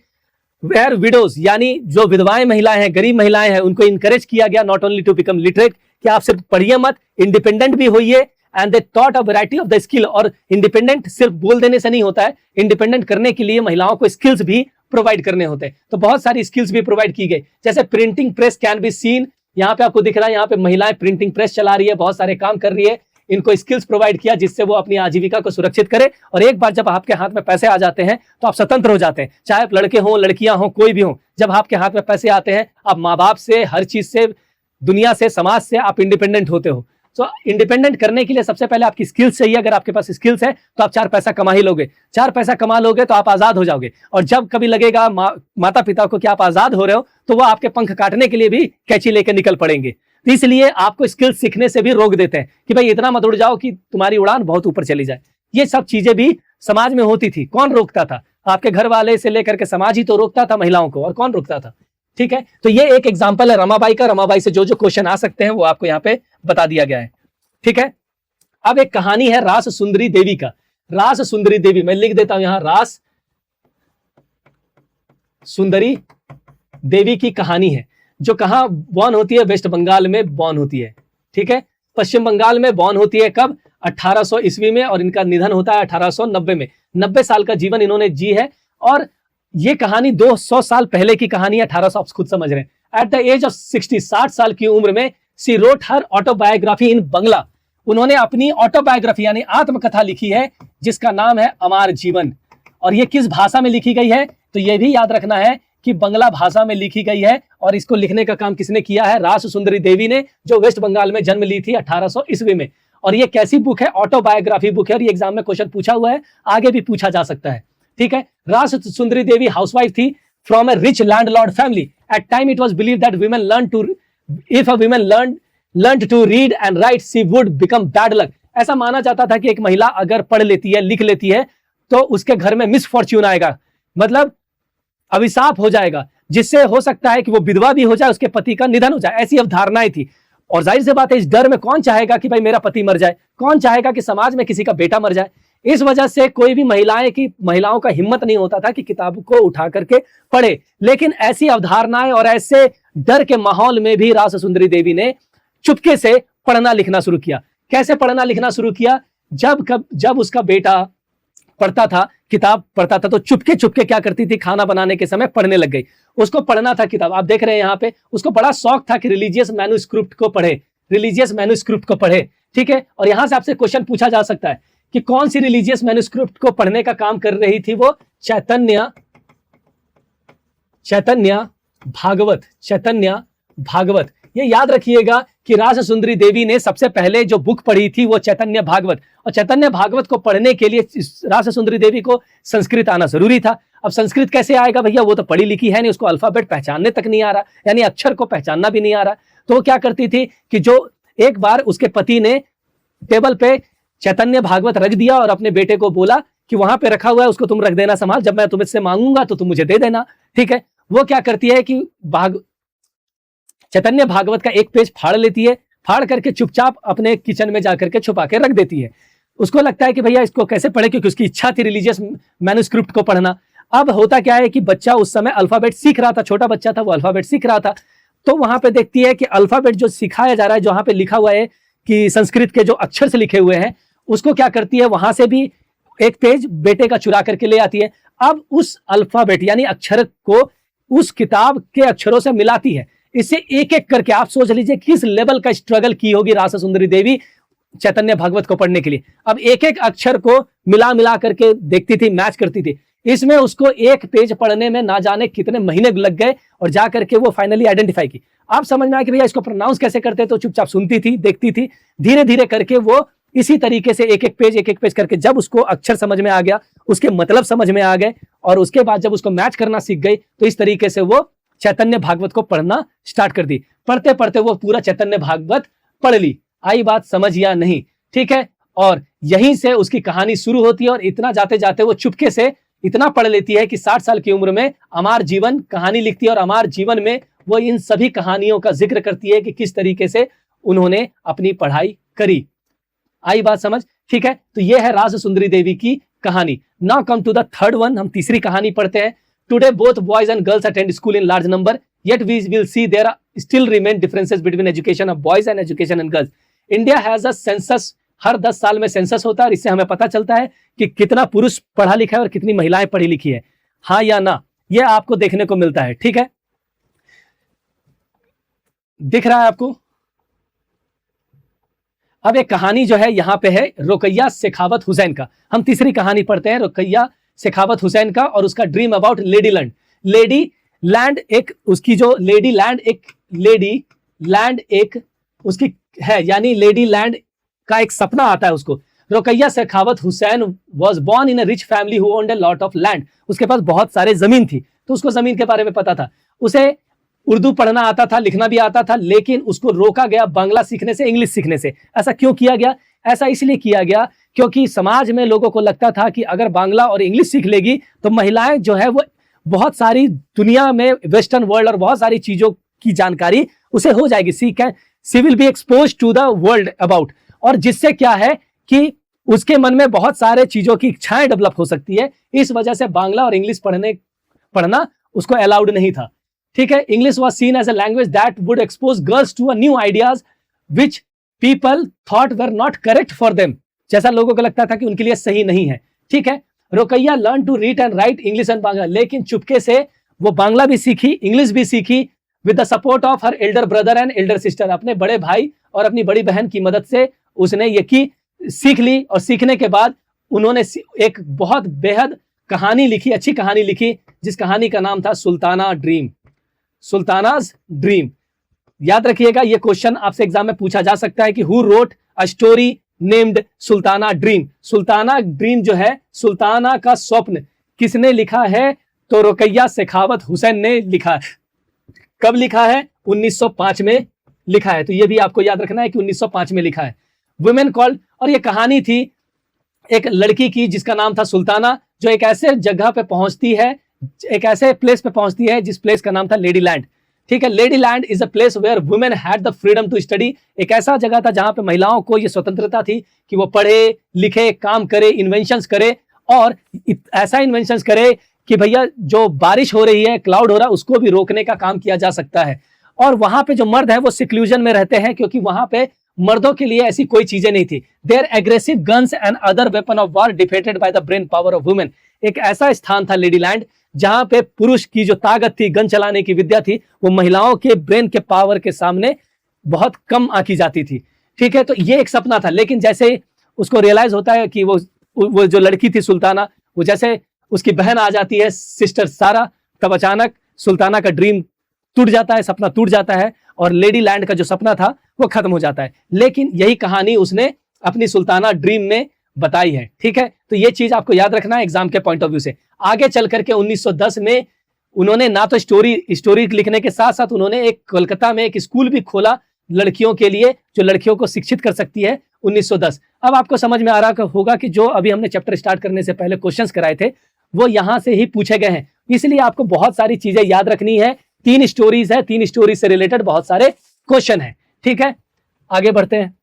वेयर विडोज, यानी जो विधवाएं महिलाएं हैं, गरीब महिलाएं हैं, उनको इंकरेज किया गया not only to become literate, कि आप सिर्फ पढ़िए मत, इंडिपेंडेंट भी होइए। And they taught a variety of the skill, और इंडिपेंडेंट सिर्फ बोल देने से नहीं होता है, इंडिपेंडेंट करने के लिए महिलाओं को स्किल्स भी प्रोवाइड करने होते हैं। तो बहुत सारी स्किल्स भी प्रोवाइड की गई, जैसे printing press can be seen, यहाँ पे आपको दिख रहा है, यहाँ पे महिलाएं प्रिंटिंग प्रेस चला रही है, बहुत सारे काम कर रही है। इनको स्किल्स प्रोवाइड किया जिससे वो अपनी आजीविका को सुरक्षित करे। और एक बार जब आपके हाथ में पैसे आ जाते हैं तो आप स्वतंत्र हो जाते हैं, चाहे आप लड़के हों, लड़कियां हों, कोई भी हो। जब आपके हाथ में पैसे आते हैं, आप माँ बाप से, हर चीज से, दुनिया से, समाज से आप इंडिपेंडेंट होते हो। तो इंडिपेंडेंट करने के लिए सबसे पहले आपकी स्किल्स चाहिए। अगर आपके पास स्किल्स है तो आप 4 पैसा कमा ही लोगे, 4 पैसा कमा लोगे तो आप आजाद हो जाओगे। और जब कभी लगेगा माता पिता को कि आप आजाद हो रहे हो, तो वो आपके पंख काटने के लिए भी कैंची लेकर निकल पड़ेंगे। तो इसलिए आपको स्किल्स सीखने से भी रोक देते हैं कि भाई इतना मत उड़ जाओ कि तुम्हारी उड़ान बहुत ऊपर चली जाए। ये सब चीजें भी समाज में होती थी। कौन रोकता था? आपके घर वाले से लेकर के समाज ही तो रोकता था महिलाओं को, और कौन रोकता था? ठीक है, तो ये एक एग्जाम्पल है रमाबाई का। रमाबाई से जो जो क्वेश्चन आ सकते हैं वो आपको यहाँ पे बता दिया गया है, ठीक है। अब एक कहानी है रास सुंदरी देवी का। रास सुंदरी देवी, मैं लिख देता हूं यहां, रास सुंदरी देवी की कहानी है, जो कहां बॉर्न होती है? वेस्ट बंगाल में बॉर्न होती है, ठीक है। पश्चिम बंगाल में बॉर्न होती है कब? 1800 ईस्वी में, और इनका निधन होता है 1890 में। 90 साल का जीवन इन्होंने जी है। और ये कहानी 200 साल पहले की कहानी है। 1800 आप खुद समझ रहे हैं। एट द एज ऑफ 60, 60 साल की उम्र में सी रोट हर ऑटोबायोग्राफी इन बंगला, उन्होंने अपनी ऑटोबायोग्राफी यानी आत्मकथा लिखी है जिसका नाम है अमर जीवन। और ये किस भाषा में लिखी गई है? तो ये भी याद रखना है कि बंगला भाषा में लिखी गई है। और इसको लिखने का काम किसने किया है? रास सुंदरी देवी ने, जो वेस्ट बंगाल में जन्म ली थी 1800 ईस्वी में। और ये कैसी बुक है? ऑटोबायोग्राफी बुक है। और ये एग्जाम में क्वेश्चन पूछा हुआ है, आगे भी पूछा जा सकता है, ठीक है। रास सुंदरी देवी हाउसवाइफ थी from a rich landlord family. At time it was believed that women learn to, if a women learn to read and write she would become bad luck. ऐसा माना जाता था कि एक महिला अगर पढ़ लेती है, लिख लेती है, तो उसके घर में मिसफॉर्च्यून आएगा, मतलब अभिशाप हो जाएगा, जिससे हो सकता है कि वो विधवा भी हो जाए, उसके पति का निधन हो जाए। ऐसी अवधारणाएं थी। और जाहिर सी बात है, इस डर में कौन चाहेगा कि भाई मेरा पति मर जाए, कौन चाहेगा कि समाज में किसी का बेटा मर जाए। इस वजह से कोई भी महिलाओं का हिम्मत नहीं होता था कि किताब को उठा करके पढ़े। लेकिन ऐसी अवधारणाएं और ऐसे डर के माहौल में भी रास सुंदरी देवी ने चुपके से पढ़ना लिखना शुरू किया। कैसे पढ़ना लिखना शुरू किया? जब उसका बेटा पढ़ता था, किताब पढ़ता था, तो चुपके चुपके क्या करती थी? खाना बनाने के समय पढ़ने लग गई। उसको पढ़ना था किताब, आप देख रहे हैं यहाँ पे, उसको बड़ा शौक था कि रिलीजियस मैन्युस्क्रिप्ट को पढ़े, रिलीजियस मैन्युस्क्रिप्ट को पढ़े, ठीक है। और यहां से आपसे क्वेश्चन पूछा जा सकता है कि कौन सी रिलीजियस मैन्युस्क्रिप्ट को पढ़ने का काम कर रही थी? वो चैतन्य भागवत। ये याद रखिएगा कि रास सुंदरी देवी ने सबसे पहले जो बुक पढ़ी थी वो चैतन्य भागवत। और चैतन्य भागवत को पढ़ने के लिए रास सुंदरी देवी को संस्कृत आना जरूरी था। अब संस्कृत कैसे आएगा भैया? वो तो पढ़ी लिखी है नहीं, उसको अल्फाबेट पहचानने तक नहीं आ रहा, यानी अक्षर को पहचानना भी नहीं आ रहा। तो वो क्या करती थी कि जो एक बार उसके पति ने टेबल पे चैतन्य भागवत रख दिया और अपने बेटे को बोला कि वहां पे रखा हुआ है, उसको तुम रख देना संभाल, जब मैं तुमसे मांगूंगा तो तुम मुझे दे देना, ठीक है। वो क्या करती है कि चैतन्य भागवत का एक पेज फाड़ लेती है, फाड़ करके चुपचाप अपने किचन में जाकर के छुपा के रख देती है। उसको लगता है कि भैया इसको कैसे पढ़े, क्योंकि उसकी इच्छा थी रिलीजियस मैन्युस्क्रिप्ट को पढ़ना। अब होता क्या है कि बच्चा उस समय अल्फाबेट सीख रहा था, छोटा बच्चा था, वो अल्फाबेट सीख रहा था। तो वहां पे देखती है कि अल्फाबेट जो सिखाया जा रहा है, जहां पे लिखा हुआ है कि संस्कृत के जो अक्षर से लिखे हुए हैं, उसको क्या करती है, वहां से भी एक पेज बेटे का चुरा करके ले आती है। अब उस अल्फाबेट यानी अक्षर को उस किताब के अक्षरों से मिलाती है। इसे एक एक करके आप सोच लीजिए किस लेवल का स्ट्रगल की होगी रास सुंदरी देवी चैतन्य भागवत को पढ़ने के लिए। अब एक एक अक्षर को मिला मिला करके देखती थी, मैच करती थी। इसमें उसको एक पेज पढ़ने में ना जाने कितने महीने लग गए और जा करके वो फाइनली आइडेंटिफाई की। आप समझ में आया कि भैया इसको प्रोनाउंस कैसे करते, तो चुपचाप सुनती थी, देखती थी, धीरे धीरे करके वो इसी तरीके से एक एक पेज करके जब उसको अक्षर समझ में आ गया, उसके मतलब समझ में आ गए, और उसके बाद जब उसको मैच करना सीख गई, तो इस तरीके से वो चैतन्य भागवत को पढ़ना स्टार्ट कर दी। पढ़ते पढ़ते वो पूरा चैतन्य भागवत पढ़ ली। आई बात समझ या नहीं? ठीक है। और यहीं से उसकी कहानी शुरू होती है, और इतना जाते जाते वो चुपके से इतना पढ़ लेती है कि 60 साल की उम्र में अमर जीवन कहानी लिखती है, और अमर जीवन में वो इन सभी कहानियों का जिक्र करती है कि किस तरीके से उन्होंने अपनी पढ़ाई करी। आई बात समझ? ठीक है। तो ये है रास सुंदरी देवी की कहानी। Now come to the third one, हम तीसरी कहानी पढ़ते हैं। Today both boys and girls attend school in large number, yet we will see there still remain differences between education of boys and education and girls. India has a census, हर 10 साल में census होता है, और इससे हमें पता चलता है कि कितना पुरुष पढ़ा लिखा है और कितनी महिलाएं पढ़ी लिखी है। हाँ या ना, यह आपको देखने को मिलता है। ठीक है, दिख रहा है आपको? अब एक कहानी जो है यहां पे है रुकैया शेखावत हुसैन का। हम तीसरी कहानी पढ़ते हैं रुकैया शेखावत हुसैन का, और उसका dream about lady land. Lady land एक उसकी जो लेडी लैंड एक उसकी है, यानी लेडी लैंड का एक सपना आता है उसको। Rukaiya Shekhawat Hussain was born in a rich family who owned a lot of land. उसके पास बहुत सारे जमीन थी, तो उसको जमीन के बारे में पता था। उसे उर्दू पढ़ना आता था, लिखना भी आता था, लेकिन उसको रोका गया बांग्ला सीखने से, इंग्लिश सीखने से। ऐसा क्यों किया गया? ऐसा इसलिए किया गया क्योंकि समाज में लोगों को लगता था कि अगर बांग्ला और इंग्लिश सीख लेगी तो महिलाएं जो है वो बहुत सारी दुनिया में, वेस्टर्न वर्ल्ड और बहुत सारी चीजों की जानकारी उसे हो जाएगी, she will be expose to the world about. और जिससे क्या है कि उसके मन में बहुत सारे चीजों की इच्छाएं डेवलप हो सकती है। इस वजह से बांग्ला और इंग्लिश पढ़ना उसको अलाउड नहीं था। ठीक है। English was seen as a language that would expose girls to a new ideas which people thought were not correct for them, जैसा लोगों को लगता था कि उनके लिए सही नहीं है। ठीक है। Rukaiya learn to read and write English and Bangla, लेकिन चुपके से वो बांग्ला भी सीखी, इंग्लिश भी सीखी, with the support of her Elder brother and Elder sister. अपने बड़े भाई और अपनी बड़ी बहन की मदद से उसने ये की, सीख ली। और सीखने के बाद उन्होंने एक बहुत बेहद कहानी लिखी, अच्छी कहानी लिखी, जिस कहानी का नाम था सुल्ताना ड्रीम। सुल्तानाज ड्रीम। याद रखिएगा, ये क्वेश्चन आपसे एग्जाम में पूछा जा सकता है कि who wrote a story named Sultana dream. Sultana dream जो है, सुल्ताना का स्वप्न, किसने लिखा है? तो रुकैया शेखावत हुसैन ने लिखा है। कब लिखा है? 1905 में लिखा है। तो ये भी आपको याद रखना है कि 1905 में लिखा है। वुमेन कॉल्ड, और ये कहानी थी एक लड़की की जिसका नाम था सुल्ताना, जो एक ऐसे जगह पे पहुंचती है, एक ऐसे प्लेस पे पहुंचती है जिस प्लेस का नाम था लेडी लैंड। ठीक है। Lady land is a place where women had the freedom to study. एक ऐसा जगह था जहां पे महिलाओं को ये स्वतंत्रता थी कि वो पढ़े लिखे, काम करे, इन्वेंशंस करे, और ऐसा इन्वेंशंस करे कि भैया जो बारिश हो रही है, क्लाउड हो रहा है, उसको भी रोकने का काम किया जा सकता है। और वहां पे जो मर्द है वो सिक्लूजन में रहते हैं, क्योंकि वहां पे मर्दों के लिए ऐसी कोई चीजें नहीं थी। Their aggressive guns and other weapon of war defeated by the brain power of women. एक ऐसा स्थान था लेडी लैंड जहां पे पुरुष की जो ताकत थी, गन चलाने की विद्या थी, वो महिलाओं के ब्रेन के पावर के सामने बहुत कम आंकी जाती थी। ठीक है। तो ये एक सपना था, लेकिन जैसे उसको रियलाइज होता है कि वो जो लड़की थी सुल्ताना, वो जैसे उसकी बहन आ जाती है सिस्टर सारा, तब अचानक सुल्ताना का ड्रीम टूट जाता है, सपना टूट जाता है, और लेडी लैंड का जो सपना था वो खत्म हो जाता है। लेकिन यही कहानी उसने अपनी सुल्ताना ड्रीम में बताई है। ठीक है। तो ये चीज आपको याद रखना है एग्जाम के पॉइंट ऑफ व्यू से। आगे चल करके 1910 में उन्होंने ना तो स्टोरी लिखने के साथ साथ उन्होंने एक कोलकाता में एक स्कूल भी खोला लड़कियों के लिए, जो लड़कियों को शिक्षित कर सकती है। 1910। अब आपको समझ में आ रहा होगा कि जो अभी हमने चैप्टर स्टार्ट करने से पहले क्वेश्चंस कराए थे वो यहां से ही पूछे गए हैं, इसलिए आपको बहुत सारी चीजें याद रखनी है। 3 स्टोरीज है, 3 स्टोरीज से रिलेटेड बहुत सारे क्वेश्चन है। ठीक है। आगे बढ़ते हैं।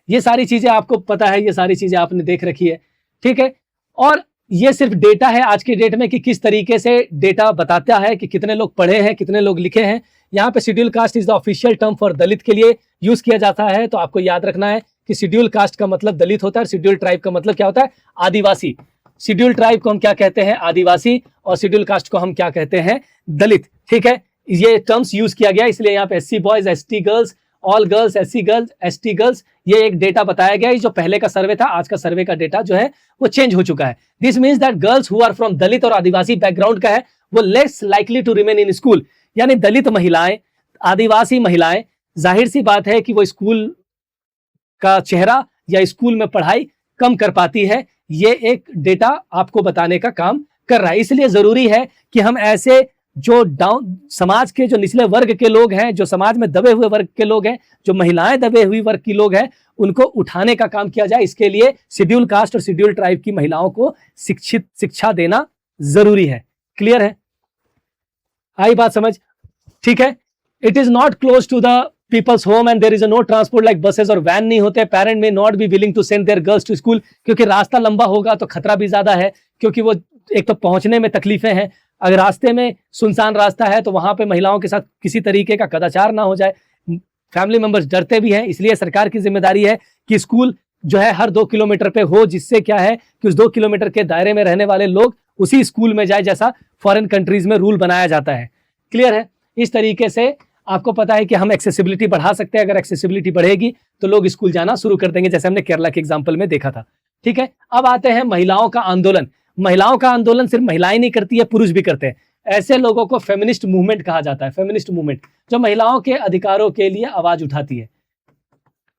ये सारी चीजें आपको पता है, ये सारी चीजें आपने देख रखी है। ठीक है। और ये सिर्फ डेटा है आज के डेट में कि किस तरीके से डेटा बताता है कि कितने लोग पढ़े हैं, कितने लोग लिखे हैं। यहाँ पे schedule caste is the official term for Dalit के लिए यूज किया जाता है। तो आपको याद रखना है कि शेड्यूल कास्ट का मतलब दलित होता है, शेड्यूल ट्राइब का मतलब क्या होता है, आदिवासी। शेड्यूल ट्राइब को हम क्या कहते हैं, आदिवासी, और शेड्यूल कास्ट को हम क्या कहते हैं, दलित। ठीक है, ये टर्म्स यूज किया गया, इसलिए यहाँ पे SC boys, ST girls, all girls, SC girls, ST girls, ये एक डेटा बताया गया है। जो पहले का सर्वे था, आज का सर्वे का डेटा जो है वो चेंज हो चुका है। This means that girls who are from Dalit और आदिवासी बैकग्राउंड का है वो less likely to remain in school. यानी दलित महिलाएं, आदिवासी महिलाएं, जाहिर सी बात है कि वो स्कूल का चेहरा या स्कूल में पढ़ाई कम कर पाती है। ये एक डेटा आपको बताने का काम कर रहा है। इसलिए जरूरी है कि हम ऐसे जो डाउन समाज के जो निचले वर्ग के लोग हैं, जो समाज में दबे हुए वर्ग के लोग हैं, जो महिलाएं दबे हुई वर्ग की लोग हैं, उनको उठाने का काम किया जाए। इसके लिए शेड्यूल कास्ट और शेड्यूल ट्राइब की महिलाओं को शिक्षा देना जरूरी है। क्लियर है, आई बात समझ? ठीक है, it is not close to the people's home and there is no transport like buses और वैन नहीं होते। Parent may not be willing to send their girls to school, क्योंकि रास्ता लंबा होगा तो खतरा भी ज्यादा है, क्योंकि वो एक तो पहुंचने में तकलीफें हैं। अगर रास्ते में सुनसान रास्ता है तो वहां पे महिलाओं के साथ किसी तरीके का कदाचार ना हो जाए। फैमिली मेंबर्स डरते भी हैं, इसलिए सरकार की जिम्मेदारी है कि स्कूल जो है हर 2 किलोमीटर पे हो, जिससे क्या है कि उस 2 किलोमीटर के दायरे में रहने वाले लोग उसी स्कूल में जाए, जैसा फॉरेन कंट्रीज में रूल बनाया जाता है। क्लियर है? इस तरीके से आपको पता है कि हम एक्सेसिबिलिटी बढ़ा सकते हैं। अगर एक्सेसिबिलिटी बढ़ेगी तो लोग स्कूल जाना शुरू कर देंगे, जैसे हमने केरला के एग्जाम्पल में देखा था। ठीक है, अब आते हैं महिलाओं का आंदोलन। महिलाओं का आंदोलन सिर्फ महिलाएं नहीं करती है, पुरुष भी करते हैं। ऐसे लोगों को फेमिनिस्ट मूवमेंट कहा जाता है। फेमिनिस्ट मूवमेंट जो महिलाओं के अधिकारों के लिए आवाज उठाती है।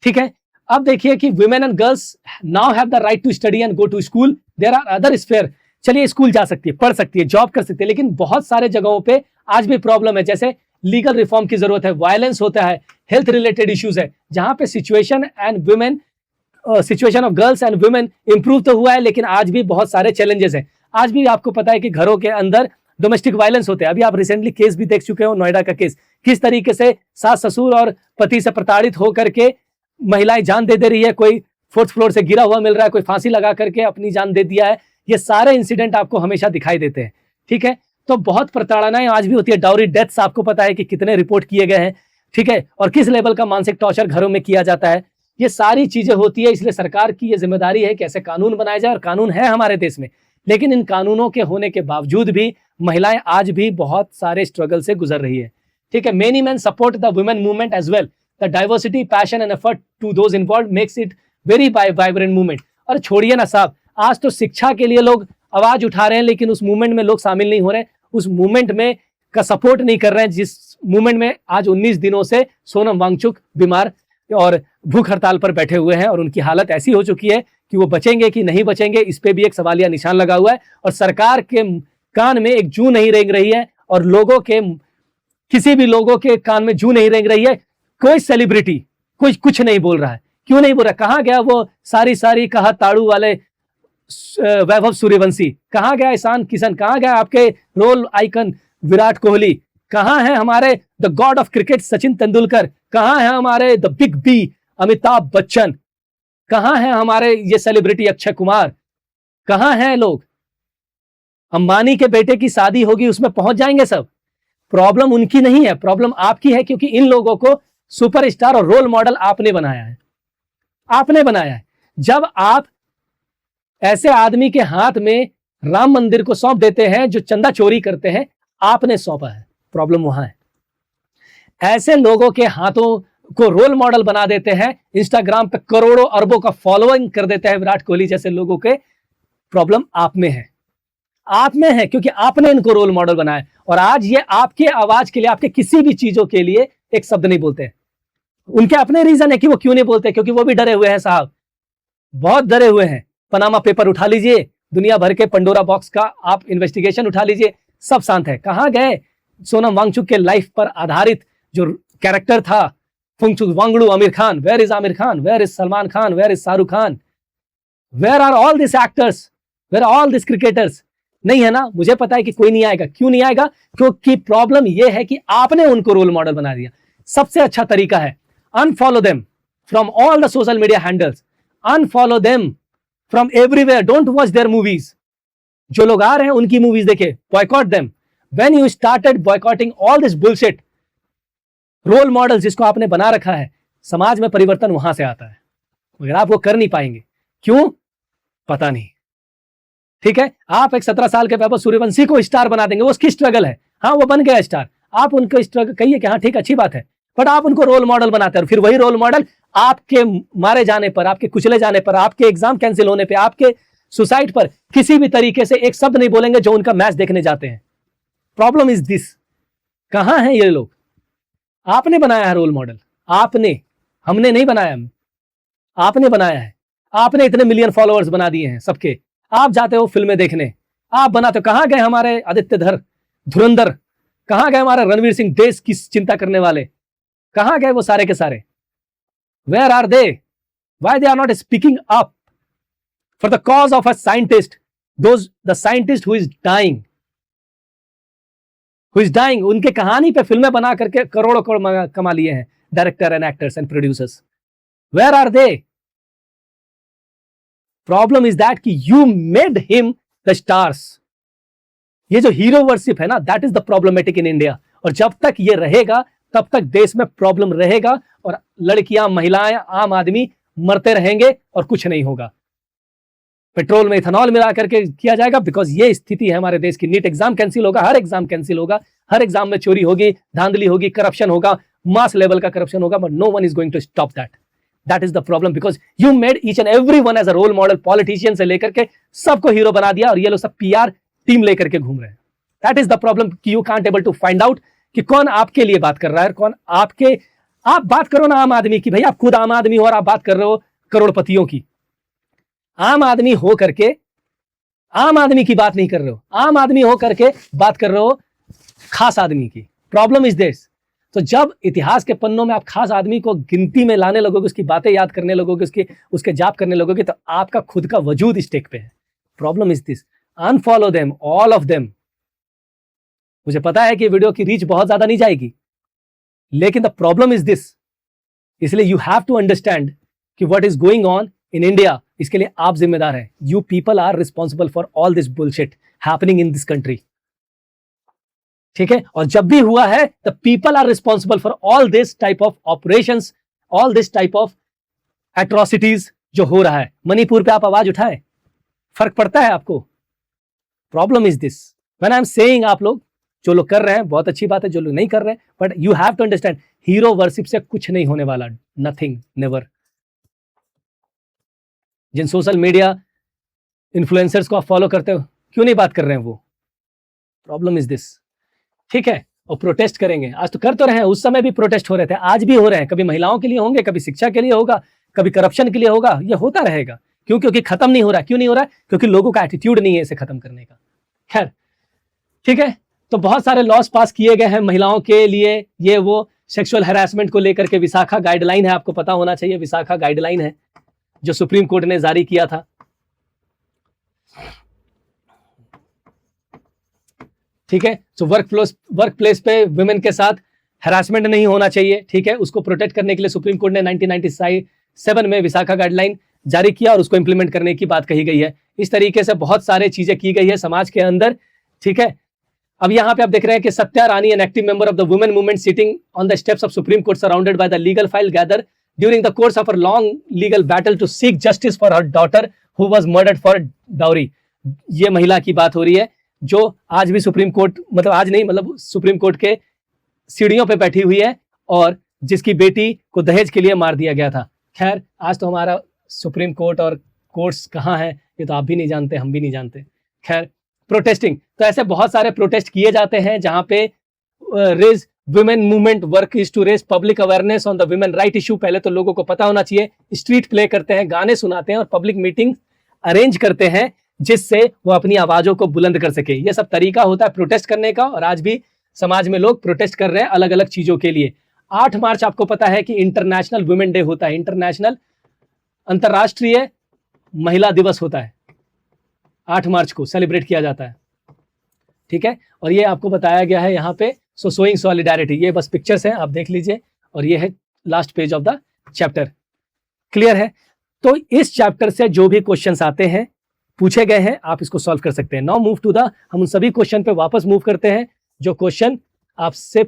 ठीक है, अब देखिए कि women and girls now have the right to study and go to school. There are other sphere, चलिए स्कूल जा सकती है, पढ़ सकती है, जॉब कर सकती है, लेकिन बहुत सारे जगहों पे आज भी प्रॉब्लम है। जैसे लीगल रिफॉर्म की जरूरत है, वायलेंस होता है, हेल्थ रिलेटेड इश्यूज है, जहां पे situation of girls and women improve तो हुआ है, लेकिन आज भी बहुत सारे चैलेंजेस हैं। आज भी आपको पता है कि घरों के अंदर डोमेस्टिक वायलेंस होते हैं। अभी आप रिसेंटली केस भी देख चुके हो, नोएडा का केस, किस तरीके से सास ससुर और पति से प्रताड़ित होकर के महिलाएं जान दे रही है। कोई 4th फ्लोर से गिरा हुआ मिल रहा है, कोई फांसी लगा करके अपनी जान दे दिया है। ये सारे इंसिडेंट आपको हमेशा दिखाई देते हैं। ठीक है, तो बहुत प्रताड़नाएं आज भी होती है। डाउरी डेथ्स आपको पता है कि कितने रिपोर्ट किए गए हैं। ठीक है, और किस लेवल का मानसिक टॉर्चर घरों में किया जाता है। ये सारी चीजें होती है, इसलिए सरकार की ये जिम्मेदारी है कि ऐसे कानून बनाए जाए, और कानून है हमारे देश में। लेकिन इन कानूनों के होने के बावजूद भी महिलाएं आज भी बहुत सारे स्ट्रगल से गुजर रही है। ठीक है, many men support the women movement as well. The diversity, passion and effort to those involved makes it very vibrant movement. और छोड़िए ना साहब, आज तो शिक्षा के लिए लोग आवाज उठा रहे हैं, लेकिन उस मूवमेंट में लोग शामिल नहीं हो रहे, उस मूवमेंट में का सपोर्ट नहीं कर रहे हैं, जिस मूवमेंट में आज 19 दिनों से सोनम वांगचुक बीमार और भूख हड़ताल पर बैठे हुए हैं, और उनकी हालत ऐसी हो चुकी है कि वो बचेंगे कि नहीं बचेंगे, इस पे भी एक सवालिया निशान लगा हुआ है। और सरकार के कान में एक जू नहीं रेंग रही है, और लोगों के किसी भी लोगों के कान में जू नहीं रेंग रही है। कोई सेलिब्रिटी कोई कुछ नहीं बोल रहा है। क्यों नहीं बोल रहा? कहाँ गया वो सारी कहा ताड़ू वाले वैभव सूर्यवंशी? कहाँ गया ईशान किशन? कहाँ गया आपके रोल आइकन विराट कोहली? कहाँ है हमारे the god of cricket Sachin Tendulkar? कहाँ है हमारे the big B Amitabh Bachchan? कहाँ है हमारे ये सेलिब्रिटी अक्षय कुमार? कहाँ हैं लोग? अंबानी के बेटे की शादी होगी, उसमें पहुंच जाएंगे सब। प्रॉब्लम उनकी नहीं है, प्रॉब्लम आपकी है, क्योंकि इन लोगों को सुपरस्टार और रोल मॉडल आपने बनाया है। आपने बनाया है। जब आप ऐसे आदमी के हाथ में राम मंदिर को सौंप देते हैं जो चंदा चोरी करते हैं, आपने सौंपा है, प्रॉब्लम वहां है। ऐसे लोगों के हाथों को रोल मॉडल बना देते हैं, इंस्टाग्राम पे करोड़ों अरबों का फॉलोइंग कर देते हैं विराट कोहली जैसे लोगों के, प्रॉब्लम आप में है। आप में है, क्योंकि आपने इनको रोल मॉडल बनाया। और आज ये आपके आवाज के लिए, आपके किसी भी चीजों के लिए एक शब्द नहीं बोलते हैं। उनके अपने रीजन है कि वो क्यों नहीं बोलते, क्योंकि वो भी डरे हुए हैं साहब, बहुत डरे हुए हैं। पनामा पेपर उठा लीजिए, दुनिया भर के पंडोरा बॉक्स का आप इन्वेस्टिगेशन उठा लीजिए, सब शांत है। कहां गए सोनम वांगचुक के लाइफ पर आधारित जो कैरेक्टर था Phunsukh Wangdu Aamir Khan? Where is Aamir Khan? Where is Salman Khan? Where is Shahrukh Khan? Where are all this actors? Where are all this cricketers? नहीं है ना? मुझे पता है कि कोई नहीं आएगा। क्यों नहीं आएगा? क्योंकि प्रॉब्लम यह है कि आपने उनको रोल मॉडल बना दिया। सबसे अच्छा तरीका है unfollow them from all the social media handles, unfollow them from everywhere, don't watch their movies, जो लोग आ रहे हैं उनकी मूवीज देखे, boycott them. When you started boycotting all this bullshit, role model जिसको आपने बना रखा है, समाज में परिवर्तन वहां से आता है, मगर आप वो कर नहीं पाएंगे। क्यों? पता नहीं। ठीक है, आप एक 17 साल के वैभव सूर्यवंशी को स्टार बना देंगे, वो उसकी स्ट्रगल है, हाँ वो बन गया स्टार, आप उनको स्ट्रगल कहिए कि हाँ ठीक अच्छी बात है, बट आप उनको रोल मॉडल बनाते हैं और फिर वही रोल मॉडल आपके मारे जाने पर, आपके कुचले जाने पर, आपके एग्जाम कैंसिल होने पर, आपके सुसाइड पर किसी भी तरीके से एक शब्द नहीं बोलेंगे जो उनका मैच देखने जाते हैं। Problem is this. कहां हैं ये लोग? आपने बनाया है रोल मॉडल, आपने, हमने नहीं बनाया, आपने बनाया है। आपने इतने मिलियन फॉलोअर्स बना दिए हैं सबके, आप जाते हो फिल्में देखने, आप बनाते हो। कहां गए हमारे आदित्य धुरंधर? कहां गए हमारे रणवीर सिंह, देश की चिंता करने वाले? कहां गए वो सारे के सारे? Where are they? Why they are not speaking up for the cause of a scientist, the scientist who is dying, उनके कहानी पे फिल्में बना करके करोड़ों करोड़ कमा लिए हैं director and actors and producers. Where are they? Problem is that कि you made him the stars. ये जो हीरो वर्शिप है ना, that is the problematic in India. और जब तक ये रहेगा तब तक देश में प्रॉब्लम रहेगा और लड़कियां, महिलाएं, आम आदमी मरते रहेंगे और कुछ नहीं होगा। पेट्रोल में इथेनॉल मिला करके किया जाएगा, बिकॉज ये स्थिति है हमारे देश की। नीट एग्जाम कैंसिल होगा, हर एग्जाम कैंसिल होगा, हर एग्जाम में चोरी होगी, धांधली होगी, करप्शन होगा, मास लेवल का करप्शन होगा, but no one is going to stop that. That is the problem, because you made each and every one as a role model. Politician से लेकर के सबको हीरो बना दिया और ये लोग सब पीआर टीम लेकर के घूम रहे हैं। दैट इज द प्रॉब्लम कि you can't able to find out कि कौन आपके लिए बात कर रहा है, कौन आपके। आप बात करो ना आम आदमी की, भाई आप खुद आम आदमी हो और आप बात कर रहे हो करोड़पतियों की। आम आदमी हो करके आम आदमी की बात नहीं कर रहे हो, आम आदमी हो करके बात कर रहे हो खास आदमी की। Problem is this. तो जब इतिहास के पन्नों में आप खास आदमी को गिनती में लाने लगोगे, उसकी बातें याद करने लगोगे, उसके जाप करने लगोगे, तो आपका खुद का वजूद स्टेक पे है। Problem is this. Unfollow them, all of them. मुझे पता है कि वीडियो की रीच बहुत ज्यादा नहीं जाएगी, लेकिन द प्रॉब्लम इज दिस। इसलिए यू हैव टू अंडरस्टैंड कि what is going on in India. इसके लिए आप जिम्मेदार हैं। You people are responsible for all this bullshit happening in this country. ठीक है, और जब भी हुआ है the people are responsible for all this type of operations, all this type of atrocities जो हो रहा है। मणिपुर पे आप आवाज उठाए, फर्क पड़ता है आपको? Problem is this. When I am saying, आप लोग जो लोग कर रहे हैं बहुत अच्छी बात है, जो लोग नहीं कर रहे हैं, but you have to understand, hero worship से कुछ नहीं होने वाला। Nothing, never. जिन सोशल मीडिया इन्फ्लुएंसर्स को आप फॉलो करते हो, क्यों नहीं बात कर रहे हैं वो? Problem is this. ठीक है, और प्रोटेस्ट करेंगे। आज तो कर तो रहे हैं, उस समय भी प्रोटेस्ट हो रहे थे, आज भी हो रहे हैं। कभी महिलाओं के लिए होंगे, कभी शिक्षा के लिए होगा, कभी करप्शन के लिए होगा। ये होता रहेगा। क्यों? क्योंकि खत्म नहीं हो रहा। क्यों नहीं हो रहा? क्योंकि लोगों का एटीट्यूड नहीं है इसे खत्म करने का। खैर, ठीक है, तो बहुत सारे लॉस पास किए गए हैं महिलाओं के लिए। ये वो सेक्सुअल हैरेसमेंट को लेकर के विशाखा गाइडलाइन है, आपको पता होना चाहिए। विशाखा गाइडलाइन है जो सुप्रीम कोर्ट ने जारी किया था। ठीक है, तो वर्क प्लेस पे वुमेन के साथ हैरासमेंट नहीं होना चाहिए। ठीक है, उसको प्रोटेक्ट करने के लिए सुप्रीम कोर्ट ने 1997 में विशाखा गाइडलाइन जारी किया और उसको इंप्लीमेंट करने की बात कही गई है। इस तरीके से बहुत सारे चीजें की गई है समाज के अंदर। ठीक है, अब यहाँ पे आप देख रहे हैं कि Satya Rani, an active member of the women movement sitting on the steps of Supreme Court, surrounded by the legal file gather during the course of a long legal battle to seek justice for her daughter who was murdered for dowry. ये महिला की बात हो रही है जो आज भी सुप्रीम कोर्ट, मतलब आज नहीं, मतलब सुप्रीम कोर्ट के सीढ़ियों पे बैठी हुई है और जिसकी बेटी को दहेज के लिए मार दिया गया था। खैर, आज तो हमारा सुप्रीम कोर्ट और कोर्ट्स कहाँ है ये तो आप भी नहीं जानते, हम भी नहीं जानते। खैर, प्रोटेस्टिंग, तो ऐसे बहुत सारे प्रोटेस्ट किए जाते हैं जहां पे raise women movement work is to raise public awareness on the women right issue. पहले तो लोगों को पता होना चाहिए। स्ट्रीट प्ले करते हैं, गाने सुनाते हैं और पब्लिक मीटिंग अरेंज करते हैं जिससे वो अपनी आवाजों को बुलंद कर सके। ये सब तरीका होता है प्रोटेस्ट करने का, और आज भी समाज में लोग प्रोटेस्ट कर रहे हैं अलग अलग चीजों के लिए। 8 मार्च आपको पता है कि इंटरनेशनल वुमेन डे होता है, इंटरनेशनल अंतरराष्ट्रीय महिला दिवस होता है। 8 मार्च को सेलिब्रेट किया जाता है। ठीक है, और ये आपको बताया गया है यहाँ पे शोइंग सॉलिडारिटी। ये बस पिक्चर्स हैं, आप देख लीजिए, और ये है last page of the chapter. Clear है? तो इस चैप्टर से जो भी क्वेश्चंस आते हैं पूछे गए हैं, आप इसको सॉल्व कर सकते हैं। नाउ मूव टू द, हम उन सभी क्वेश्चन पे वापस मूव करते हैं जो क्वेश्चन आपसे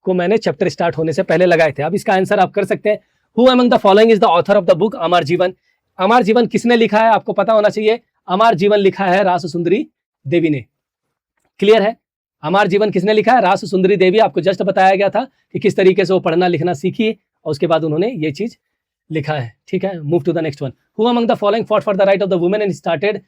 को मैंने चैप्टर स्टार्ट होने से पहले लगाए थे। अब इसका आंसर आप कर सकते हैं। Who among the following is the author of the book Amar जीवन? अमर जीवन किसने लिखा है? आपको पता होना चाहिए। अमर जीवन लिखा है रास सुंदरी देवी ने। क्लियर है? अमर जीवन किसने लिखा है? रास सुंदरी देवी। आपको जस्ट बताया गया था कि किस तरीके से वो पढ़ना लिखना सीखी और उसके बाद उन्होंने ये चीज लिखा है। ठीक है, move to the next one. Who among the following fought for the right of the women and started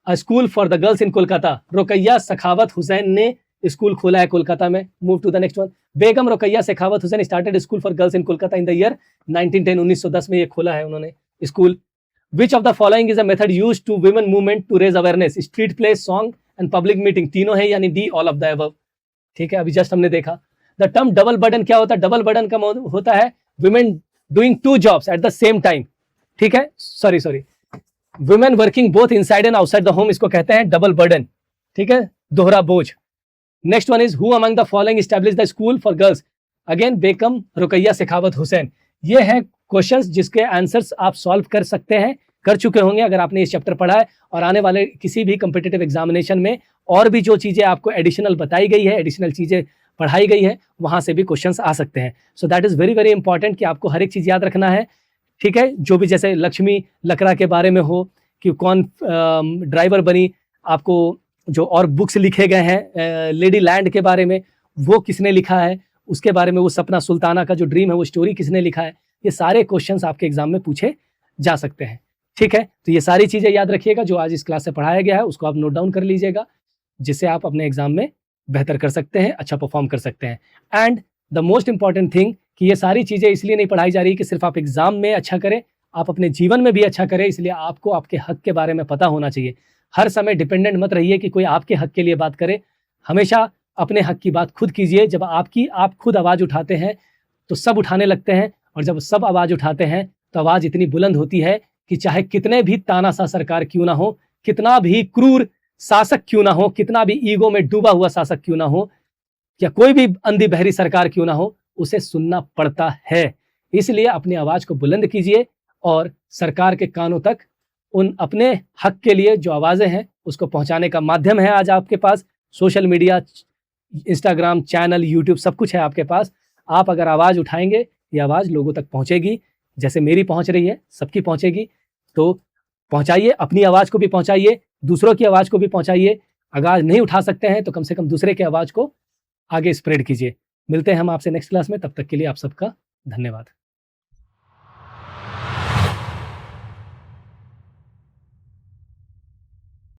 a school for the girls in Kolkata? Rukaiya Sakhawat Hussain ने स्कूल खोला है कोलकाता में। Move to the next one. Begum Rukaiya Sakhawat Hussain started school for girls in Kolkata in the year 1910। 1910 में ये खोला है उन्होंने स्कूल। Which of the following is a method used to women movement to raise awareness? Street play, song and public meeting. तीनों है यानी D, all of the above. ठीक है, अभी जस्ट हमने देखा। द टर्म डबल बर्डन क्या होता है? डबल बर्डन का होता है women doing two jobs at the same time. ठीक है, sorry women working both inside and outside the home, इसको कहते हैं डबल बर्डन। ठीक है, दोहरा बोझ। Next one is who among the following establish the school for girls? Again Begum Rukaiya Sakhawat Hussain. ये है क्वेश्चंस जिसके आंसर्स आप सॉल्व कर सकते हैं, कर चुके होंगे अगर आपने ये चैप्टर पढ़ा है। और आने वाले किसी भी कॉम्पिटिटिव एग्जामिनेशन में और भी जो चीजें आपको एडिशनल बताई गई है, एडिशनल चीजें पढ़ाई गई है, वहां से भी क्वेश्चंस आ सकते हैं। So that is very very important कि आपको हर एक चीज याद रखना है। ठीक है, जो भी जैसे लक्ष्मी लकड़ा के बारे में हो कि कौन ड्राइवर बनी, आपको जो और बुक्स लिखे गए हैं लेडी लैंड के बारे में, वो किसने लिखा है, उसके बारे में वो सपना सुल्ताना का जो ड्रीम है वो स्टोरी किसने लिखा है, ये सारे क्वेश्चंस आपके एग्जाम में पूछे जा सकते हैं। ठीक है, तो ये सारी चीजें याद रखिएगा जो आज इस क्लास से पढ़ाया गया है, उसको आप नोट डाउन कर लीजिएगा, जिससे आप अपने एग्जाम में बेहतर कर सकते हैं, अच्छा परफॉर्म कर सकते हैं। And the most important thing कि ये सारी चीजें इसलिए नहीं पढ़ाई जा रही कि सिर्फ आप एग्जाम में अच्छा करें, आप अपने जीवन में भी अच्छा करें। इसलिए आपको आपके हक के बारे में पता होना चाहिए। हर समय डिपेंडेंट मत रहिए कि कोई आपके हक के लिए बात करे। हमेशा अपने हक की बात खुद कीजिए। जब आप खुद आवाज उठाते हैं तो सब उठाने लगते हैं, और जब सब आवाज उठाते हैं तो आवाज इतनी बुलंद होती है कि चाहे कितने भी तानाशाह सरकार क्यों ना हो, कितना भी क्रूर शासक क्यों ना हो, कितना भी ईगो में डूबा हुआ शासक क्यों ना हो, या कोई भी अंधी बहरी सरकार क्यों ना हो, उसे सुनना पड़ता है। इसलिए अपनी आवाज को बुलंद कीजिए और सरकार के कानों तक उन अपने हक के लिए जो आवाजें हैं उसको पहुंचाने का माध्यम है आज आपके पास। Social media, Instagram, channel, YouTube, सब कुछ है आपके पास। आप अगर आवाज उठाएंगे, ये आवाज लोगों तक पहुंचेगी, जैसे मेरी पहुंच रही है, सबकी पहुंचेगी। तो पहुंचाइए, अपनी आवाज को भी पहुंचाइए, दूसरों की आवाज को भी पहुंचाइए। आवाज नहीं उठा सकते हैं तो कम से कम दूसरे की आवाज को आगे स्प्रेड कीजिए। मिलते हैं हम आपसे नेक्स्ट क्लास में, तब तक के लिए आप सबका धन्यवाद।